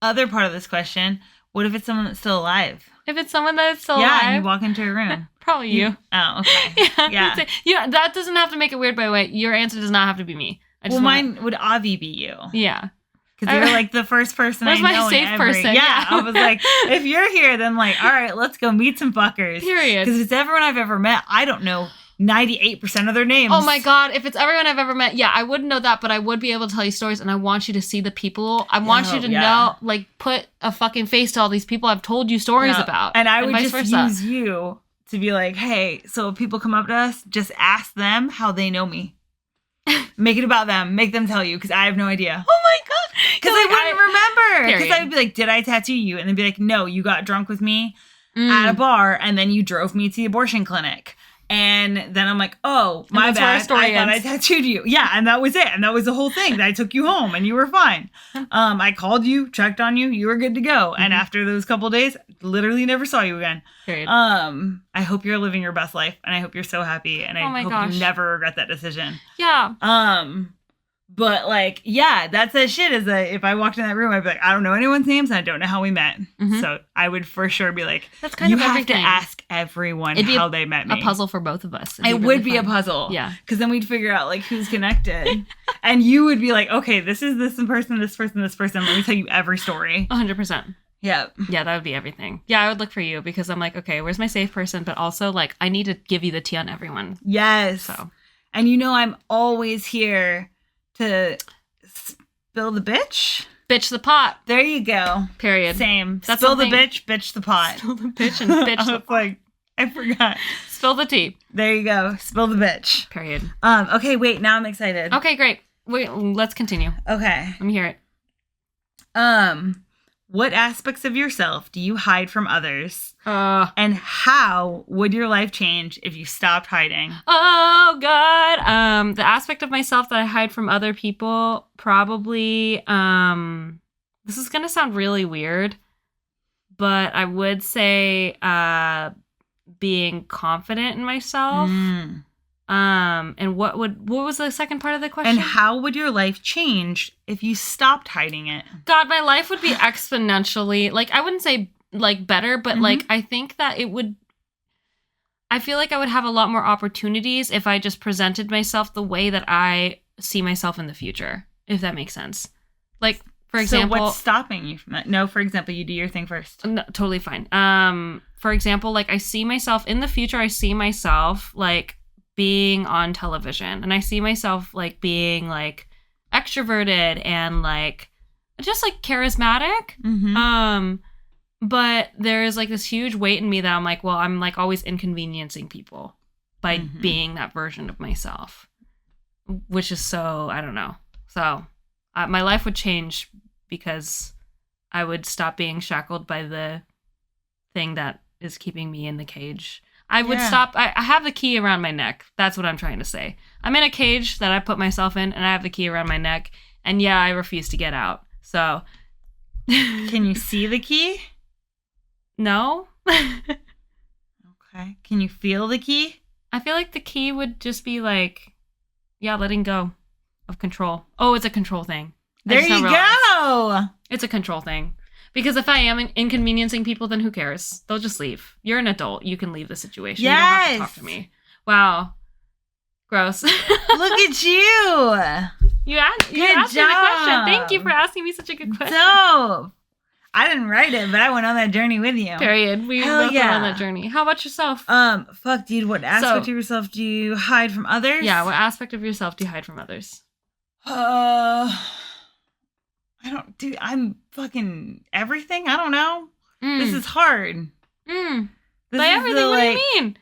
other part of this question: what if it's someone that's still alive? If it's someone that's still Yeah, alive, and you walk into a room. probably you. Oh, okay. Yeah. Yeah. That doesn't have to make it weird. By the way, your answer does not have to be me. I just Well, wanna- mine would Avi be you. Yeah. Because you're like the first person Where's I my know. safe in person? Yeah, Yeah. I was like, if you're here, then like, all right, let's go meet some fuckers. Period. Because if it's everyone I've ever met, I don't know 98% of their names. Oh my God. If it's everyone I've ever met, yeah, I wouldn't know that, but I would be able to tell you stories and I want you to see the people. I want you to know, like, put a fucking face to all these people I've told you stories Yeah. about. And I would vice just versa. use you to be like, hey, so if people come up to us, just ask them how they know me. Make it about them. Make them tell you, because I have no idea. Oh my God. Because I wouldn't remember. Because Period. I would be like, did I tattoo you? And they'd be like, no, you got drunk with me Mm. at a bar, and then you drove me to the abortion clinic. And then I'm like, oh, my that's where our bad. story I thought I ends. tattooed you. Yeah, and that was it. And that was the whole thing. I took you home, and you were fine. I called you, checked on you, you were good to go. And Mm-hmm. after those couple days, literally never saw you again. Period. I hope you're living your best life, and I hope you're so happy, and Oh I my hope gosh. you never regret that decision. yeah. But like, yeah, that's that shit. Is that if I walked in that room, I'd be like, I don't know anyone's names, and I don't know how we met. Mhm. So I would for sure be like, That's kind you of have everything. to ask everyone It'd be how they met me. A puzzle for both of us. It would be a puzzle. Yeah. Because then we'd figure out like who's connected, and you would be like, okay, this is this person, this person, this person. Let me tell you every story. 100%. Yep. Yeah, that would be everything. Yeah, I would look for you because I'm like, okay, where's my safe person? But also, like, I need to give you the tea on everyone. Yes. So, And you know, I'm always here to spill the bitch. bitch the pot. There you go. Period. Same. That's Spill the something- bitch the pot. Spill the bitch and bitch I the was pot. like, I forgot. Spill the tea. There you go. Spill the bitch. Period. Okay, wait, now I'm excited. Okay, great. Wait, let's continue. Okay. Let me hear it. What aspects of yourself do you hide from others? Oh And how would your life change if you stopped hiding? God. The aspect of myself that I hide from other people, probably, this is gonna sound really weird, but I would say, being confident in myself. Mm. And what was the second part of the question? And how would your life change if you stopped hiding it? God, my life would be exponentially, like, I wouldn't say like better, but like, I think that I feel like I would have a lot more opportunities if I just presented myself the way that I see myself in the future, if that makes sense. Like, for example, so what's stopping you from that? No, for example, you do your thing first. no, totally fine. For example, like, I see myself in the future, I see myself like being on television, and I see myself like being like extroverted and like just like charismatic. Mm-hmm. But there's like this huge weight in me that I'm like, well, I'm like always inconveniencing people by being that version of myself, which is so, I don't know. So my life would change because I would stop being shackled by the thing that is keeping me in the cage. I would stop. I have the key around my neck. That's what I'm trying to say. I'm in a cage that I put myself in, and I have the key around my neck. And yeah, I refuse to get out. So. Can you see the key? No. Okay. Can you feel the key? I feel like the key would just be like, yeah, letting go of control. Oh, it's a control thing. I There just now you realized. go. It's a control thing. Because if I am inconveniencing people, then who cares? They'll just leave. You're an adult. You can leave the situation. Yes. You don't have to talk to me. Wow. Gross. Look at you. You asked me the Good question. job. Thank you for asking me such a good question. Dope. I didn't write it, but I went on that journey with you. Period. We Hell both were on that journey. How about yourself? Fuck, dude. What aspect of yourself do you hide from others? Yeah, what aspect of yourself do you hide from others? I don't do. I'm fucking everything. I don't know. This is hard. This By is everything, what do you mean?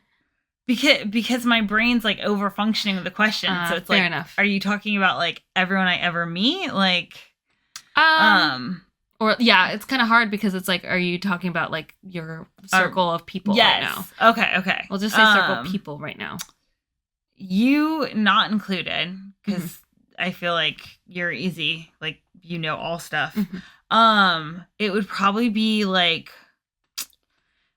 Because my brain's like over functioning with the question. So it's fair like, enough. Are you talking about like everyone I ever meet? Like, or yeah, it's kind of hard because it's like, are you talking about like your circle of people right now? Okay. We'll just say circle people right now. You not included, because I feel like you're easy, like you know all stuff. It would probably be like,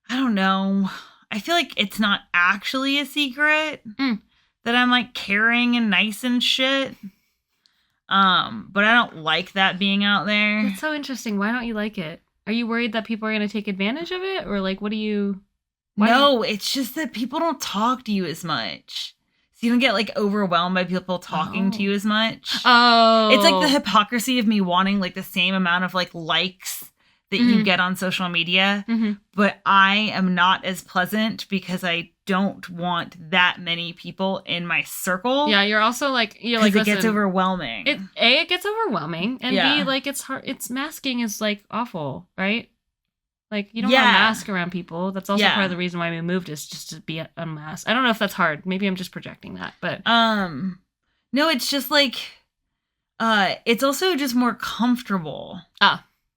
I don't know. I feel like it's not actually a secret that I'm like caring and nice and shit. But I don't like that being out there. It's so interesting. Why don't you like it? Are you worried that people are going to take advantage of it? Or like, what do you... No, it's just that people don't talk to you as much. So you don't get like overwhelmed by people talking to you as much. Oh. It's like the hypocrisy of me wanting like the same amount of like likes that you get on social media. But I am not as pleasant because I don't want that many people in my circle. Yeah, you're also like, it gets overwhelming. It gets overwhelming, and Yeah. B, like it's hard. It's masking is like awful, right? Like you don't want to mask around people. That's also part of the reason why we moved is just to be unmasked. I don't know if that's hard. Maybe I'm just projecting that, but no, it's just like it's also just more comfortable.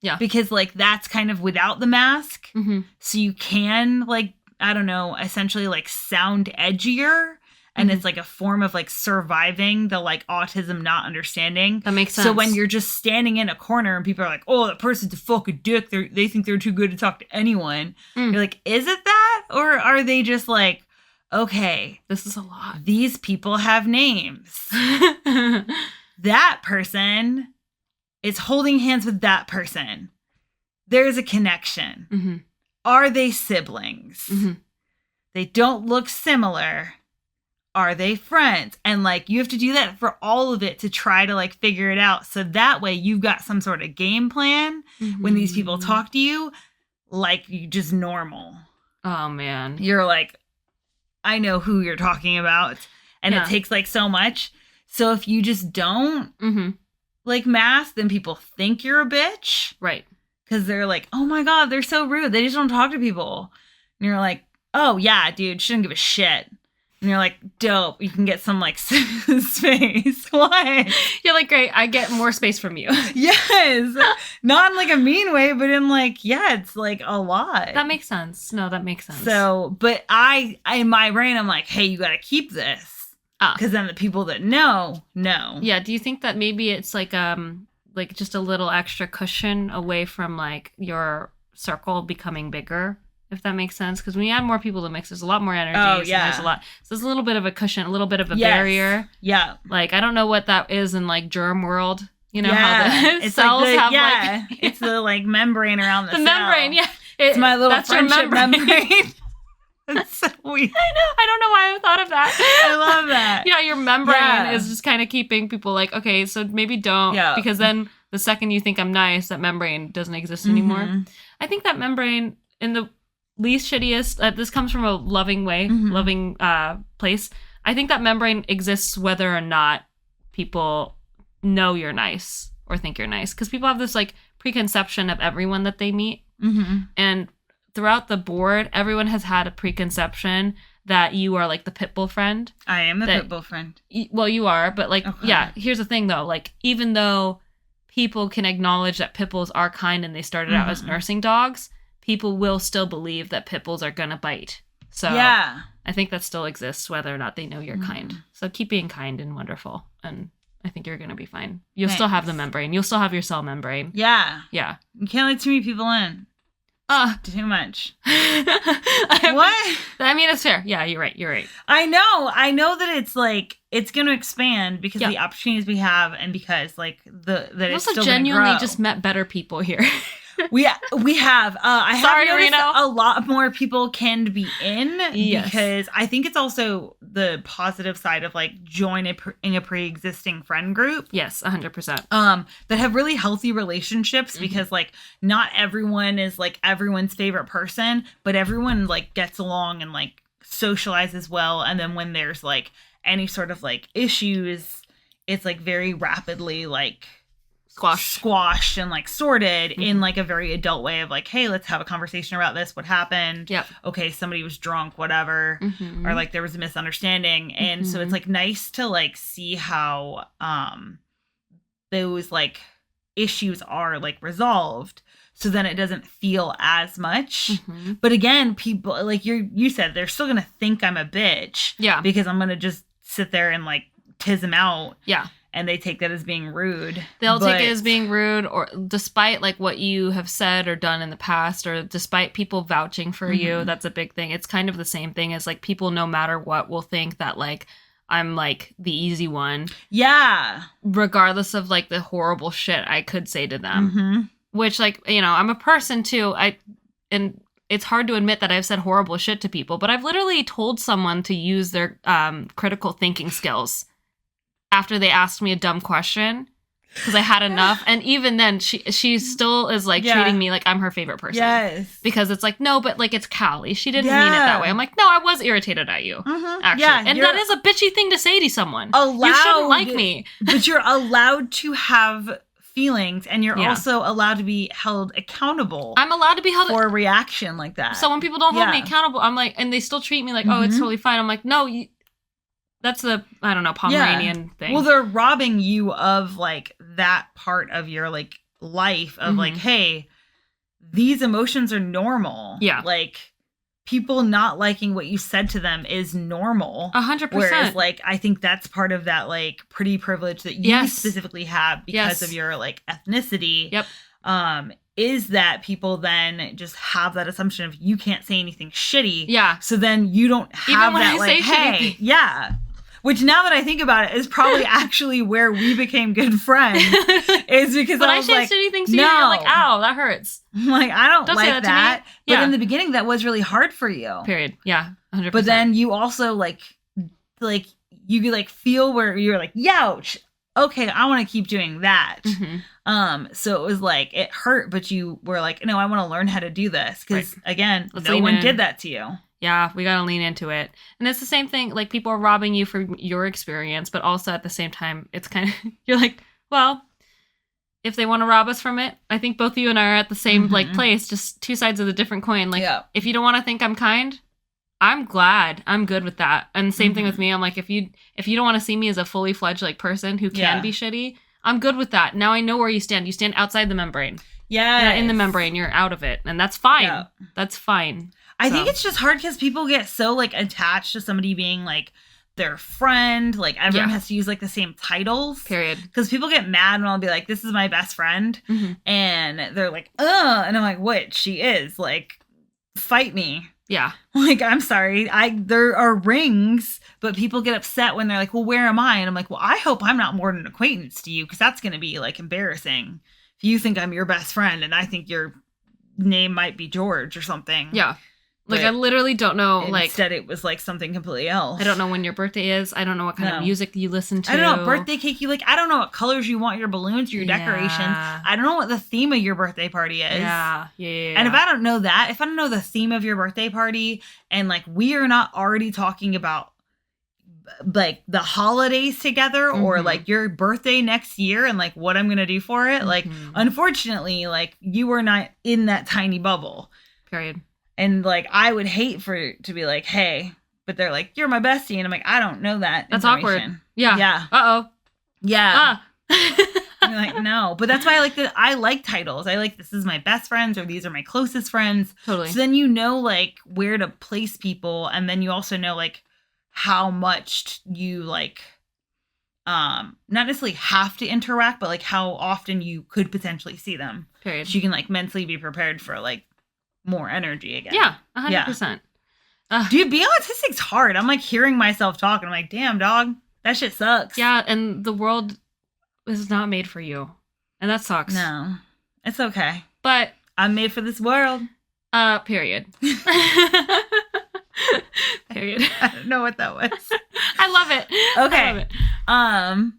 Yeah. Because like that's kind of without the mask. So you can like, I don't know, essentially like sound edgier. And it's like a form of like surviving the like autism not understanding. That makes sense. So when you're just standing in a corner and people are like, oh, that person's a fucking dick. They think they're too good to talk to anyone. You're like, is it that? Or are they just like, okay, this is a lot. These people have names. That person is holding hands with that person. There's a connection. Are they siblings? They don't look similar. Are they friends? And like you have to do that for all of it to try to like figure it out. So that way you've got some sort of game plan when these people talk to you, like you just normal. Oh man. You're like, I know who you're talking about. And it takes like so much. So if you just don't like mask, then people think you're a bitch. Right. Because they're like, oh my God, they're so rude. They just don't talk to people. And you're like, oh yeah, dude, shouldn't give a shit. And you're like, dope, you can get some like space. What? You're like, great, I get more space from you. Yes. Not in like a mean way, but in like, yeah, it's like a lot. That makes sense. No, that makes sense. So, but I in my brain, I'm like, hey, you got to keep this. Because then the people that know. Yeah, do you think that maybe it's like just a little extra cushion away from like your circle becoming bigger? If that makes sense. Because when you add more people to the mix, there's a lot more energy. Oh, yeah. So there's a lot. So there's a little bit of a cushion, a little bit of a barrier. Yeah. Like, I don't know what that is in like germ world. You know how the it's cells like have like... it's the like membrane around the cell. membrane, yeah. It's my little that's friendship membrane. It's so weird. I know. I don't know why I thought of that. I love that. Yeah, your membrane is just kind of keeping people like, okay, so maybe don't. Yeah. Because then the second you think I'm nice, that membrane doesn't exist anymore. I think that membrane in the least shittiest, this comes from a loving way, loving place. I think that membrane exists whether or not people know you're nice or think you're nice. Because people have this like preconception of everyone that they meet. And throughout the board, everyone has had a preconception that you are like the pit bull friend. I am the pit bull friend. Well, you are, but like, yeah, here's the thing though. Like, even though people can acknowledge that pit bulls are kind and they started out as nursing dogs, people will still believe that pit bulls are gonna bite. So yeah, I think that still exists whether or not they know you're kind. So keep being kind and wonderful, and I think you're gonna be fine. You'll still have the membrane. You'll still have your cell membrane. Yeah. You can't let too many people in. Too much. What? I mean, it's fair. Yeah, you're right. I know that it's like it's going to expand because of the opportunities we have, and because like that it's also still genuinely grow. just met better people here. we have. I Sorry, have noticed Reno. a lot more people can be in Yes. because I think it's also the positive side of like joining a pre-existing friend group. Yes, 100%. That have really healthy relationships because like not everyone is like everyone's favorite person, but everyone like gets along and like socializes well, and then when there's like any sort of like issues, it's like very rapidly like squashed and like sorted in like a very adult way of like, hey, let's have a conversation about this. What happened? Yep. Okay, somebody was drunk, whatever, or like there was a misunderstanding, and so it's like nice to like see how those like issues are like resolved, so then it doesn't feel as much. But again, people like you said, they're still gonna think I'm a bitch, because I'm gonna just sit there and like tiz them out, and they take that as being rude. They'll take it as being rude, or despite like what you have said or done in the past, or despite people vouching for you. That's a big thing. It's kind of the same thing as like people, no matter what, will think that like I'm like the easy one. Yeah. Regardless of like the horrible shit I could say to them. Which like, you know, I'm a person too. And it's hard to admit that I've said horrible shit to people, but I've literally told someone to use their critical thinking skills after they asked me a dumb question because I had enough. And even then, she still is like treating me like I'm her favorite person. Yes. Because it's like, no, but like it's Callie. She didn't mean it that way. I'm like, no, I was irritated at you. Actually. Yeah, and that is a bitchy thing to say to someone. You shouldn't like me. But you're allowed to have feelings, and you're also allowed to be held accountable. I'm allowed to be held for a reaction like that. So when people don't hold me accountable, I'm like, and they still treat me like, oh, it's totally fine. I'm like, no, that's the, I don't know, Pomeranian thing. Well, they're robbing you of like that part of your like life of like, hey, these emotions are normal. Yeah. Like people not liking what you said to them is normal. 100%. Whereas like, I think that's part of that like pretty privilege that you specifically have because of your like ethnicity. Yep. Is that people then just have that assumption of you can't say anything shitty. Yeah. So then you don't have even when that I like, say hey, shitty. yeah. Which now that I think about it is probably actually where we became good friends. Is because but I was say like, shitty things to you, you're like, ow, that hurts. I'm like, I don't say like that. But in the beginning, that was really hard for you. Period. Yeah. 100%. But then you also like you could like feel where you're like, youch. Okay, I want to keep doing that. So it was like, it hurt, but you were like, no, I want to learn how to do this. Because again, no one did that to you. Yeah, we got to lean into it. And it's the same thing. Like people are robbing you for your experience, but also at the same time, it's kind of, you're like, well, if they want to rob us from it, I think both you and I are at the same like place, just two sides of the different coin. Like if you don't want to think I'm kind, I'm glad. I'm good with that. And same thing with me. I'm like, if you don't want to see me as a fully fledged like person who can be shitty, I'm good with that. Now I know where you stand. You stand outside the membrane. Yeah. You're not in the membrane. You're out of it. And that's fine. Yeah. That's fine. I think it's just hard because people get so like attached to somebody being like their friend. Like everyone has to use like the same titles. Period. Because people get mad when I'll be like, this is my best friend. And they're like, and I'm like, what? She is. Like, fight me. Yeah. Like, I'm sorry. There are rings, but people get upset when they're like, well, where am I? And I'm like, well, I hope I'm not more than an acquaintance to you because that's going to be like embarrassing. If you think I'm your best friend and I think your name might be George or something. Yeah. Like, I literally don't know, like... Instead, it was, like, something completely else. I don't know when your birthday is. I don't know what kind of music you listen to. I don't know what birthday cake you like. I don't know what colors you want your balloons or your decorations. I don't know what the theme of your birthday party is. Yeah. And if I don't know that, if I don't know the theme of your birthday party, and, like, we are not already talking about, like, the holidays together or, like, your birthday next year and, like, what I'm going to do for it, like, unfortunately, like, you are not in that tiny bubble. Period. And, like, I would hate for it to be like, hey, but they're like, you're my bestie. And I'm like, I don't know that. That's awkward. Yeah. Yeah. Uh-oh. Yeah. I'm like, no. But that's why I like titles. I like, this is my best friends or these are my closest friends. Totally. So then you know, like, where to place people. And then you also know, like, how much you, like, not necessarily have to interact, but, like, how often you could potentially see them. Period. So you can, like, mentally be prepared for, like, more energy again. Yeah, 100%. Dude, being autistic's hard. I'm like hearing myself talk and I'm like, damn, dog. That shit sucks. Yeah, and the world is not made for you. And that sucks. No. It's okay. But I'm made for this world. Period. Period. I don't know what that was. I love it. Okay. I love it.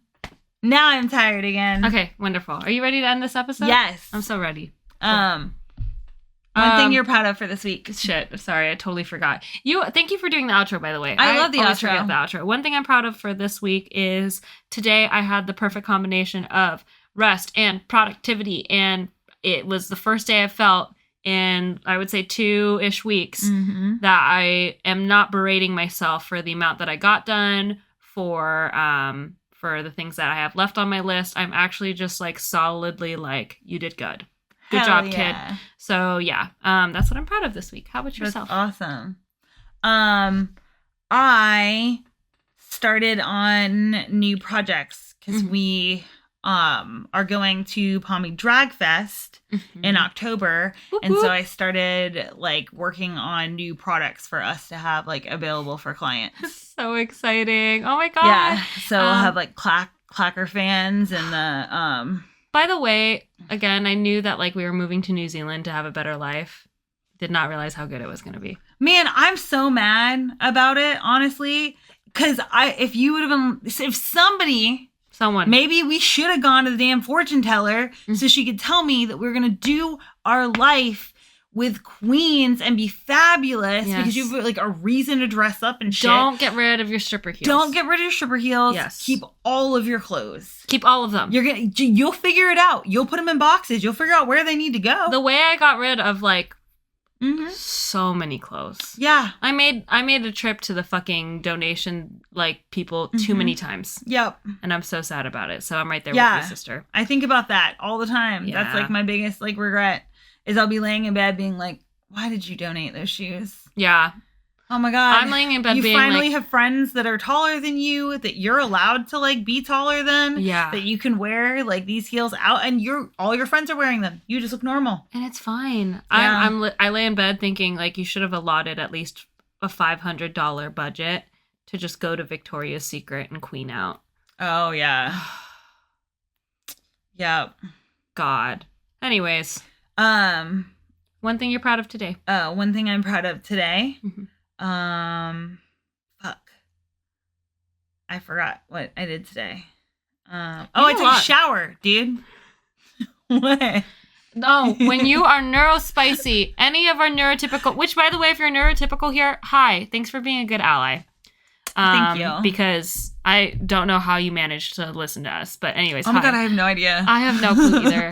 Now I'm tired again. Okay, wonderful. Are you ready to end this episode? Yes. I'm so ready. One thing you're proud of for this week. Shit. Sorry, I totally forgot. Thank you for doing the outro, by the way. I love the always outro. forget the outro. One thing I'm proud of for this week is today I had the perfect combination of rest and productivity, and it was the first day I felt in, I would say, 2-ish weeks that I am not berating myself for the amount that I got done, for the things that I have left on my list. I'm actually just like solidly like, you did good. Good Hell job, yeah. kid. So yeah, that's what I'm proud of this week. How about yourself? That's awesome. I started on new projects because we are going to Palmy Drag Fest in October. Whoop, and whoop. so I started like working on new products for us to have like available for clients. So exciting. Oh my god. Yeah. So we'll have like clacker fans and the By the way, again, I knew that like we were moving to New Zealand to have a better life. Did not realize how good it was going to be. Man, I'm so mad about it, honestly, because if Someone. maybe we should have gone to the damn fortune teller so she could tell me that we were going to do our life with queens and be fabulous because you have like a reason to dress up and shit. Don't get rid of your stripper heels. Don't get rid of your stripper heels. Yes. Keep all of your clothes. Keep all of them. You'll figure it out. You'll put them in boxes. You'll figure out where they need to go. The way I got rid of like so many clothes. Yeah. I made a trip to the fucking donation like people too many times. Yep. And I'm so sad about it. So I'm right there with you, sister. I think about that all the time. Yeah. That's like my biggest like regret is I'll be laying in bed being like, why did you donate those shoes? Yeah. Oh my God. I'm laying in bed you being finally like, have friends that are taller than you, that you're allowed to like be taller than. Yeah. That you can wear like these heels out and all your friends are wearing them. You just look normal. and it's fine. Yeah. I lay in bed thinking like you should have allotted at least a $500 budget to just go to Victoria's Secret and queen out. Oh yeah. Yep. God. Anyways, one thing you're proud of today. One thing I'm proud of today. Fuck. I forgot what I did today. I took a shower, dude. What? No, when you are neurospicy, any of our neurotypical, which by the way, if you're neurotypical here, hi, thanks for being a good ally. Thank you. Because I don't know how you managed to listen to us. But anyways, Oh my hi. God, I have no idea. I have no clue either.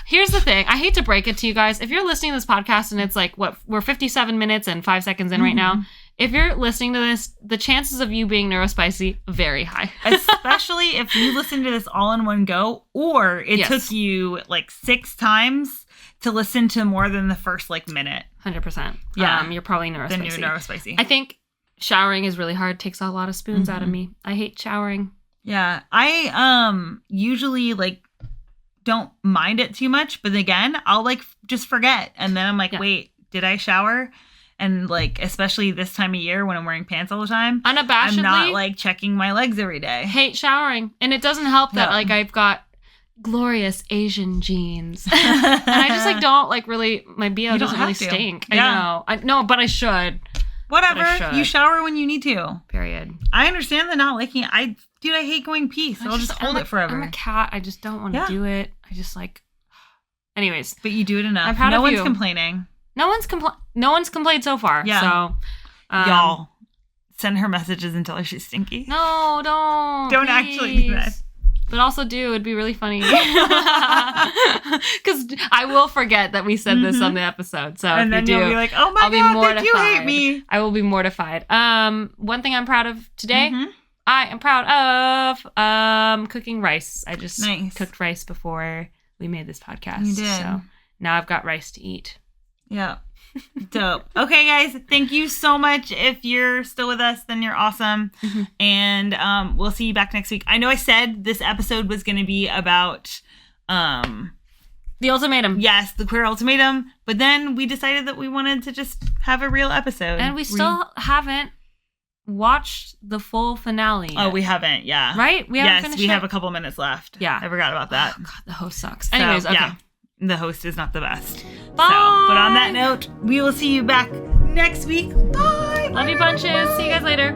Here's the thing. I hate to break it to you guys. If you're listening to this podcast and it's like, we're 57 minutes and 5 seconds in right now. If you're listening to this, the chances of you being neurospicy, very high. Especially if you listen to this all in one go, or it took you like 6 times to listen to more than the first like minute. 100%. Yeah. You're probably neurospicy. Then you're neurospicy. I think showering is really hard. Takes a lot of spoons out of me. I hate showering. Yeah. I usually like don't mind it too much, but again, I'll like just forget. And then I'm like, wait, did I shower? And like, especially this time of year when I'm wearing pants all the time, Unabashedly, I'm not like checking my legs every day. Hate showering. And it doesn't help that like I've got glorious Asian jeans. And I just like don't like really, my BO doesn't really stink. Yeah. I know, but I should. Whatever. You shower when you need to. Period. I understand the not liking it. I hate going pee, so I'll just hold it forever. I'm a cat. I just don't want to do it. I just like. Anyways. But you do it enough. I'm proud no of one's you. complaining. No one's complained so far. Yeah. So. Y'all, send her messages and tell her she's stinky. No, don't. Don't please. actually do that. But also do. It'd be really funny. Because I will forget that we said this on the episode. So and if then you do, you'll be like, oh my I'll be God, mortified. did you hate me? I will be mortified. One thing I'm proud of today, I am proud of cooking rice. I just cooked rice before we made this podcast. You did. So now I've got rice to eat. Yeah. Dope. Okay, guys. Thank you so much. If you're still with us, then you're awesome. And we'll see you back next week. I know I said this episode was going to be about the ultimatum. Yes, the queer ultimatum. But then we decided that we wanted to just have a real episode. And we still haven't watched the full finale yet. Oh, we haven't. Yeah. Right? We haven't Yes, finished we it? have a couple minutes left. Yeah. I forgot about that. Oh, God, the host sucks. Anyways, okay. Yeah, the host is not the best. Bye. So, but on that note, we will see you back next week. Bye. Love you bunches. See you guys later.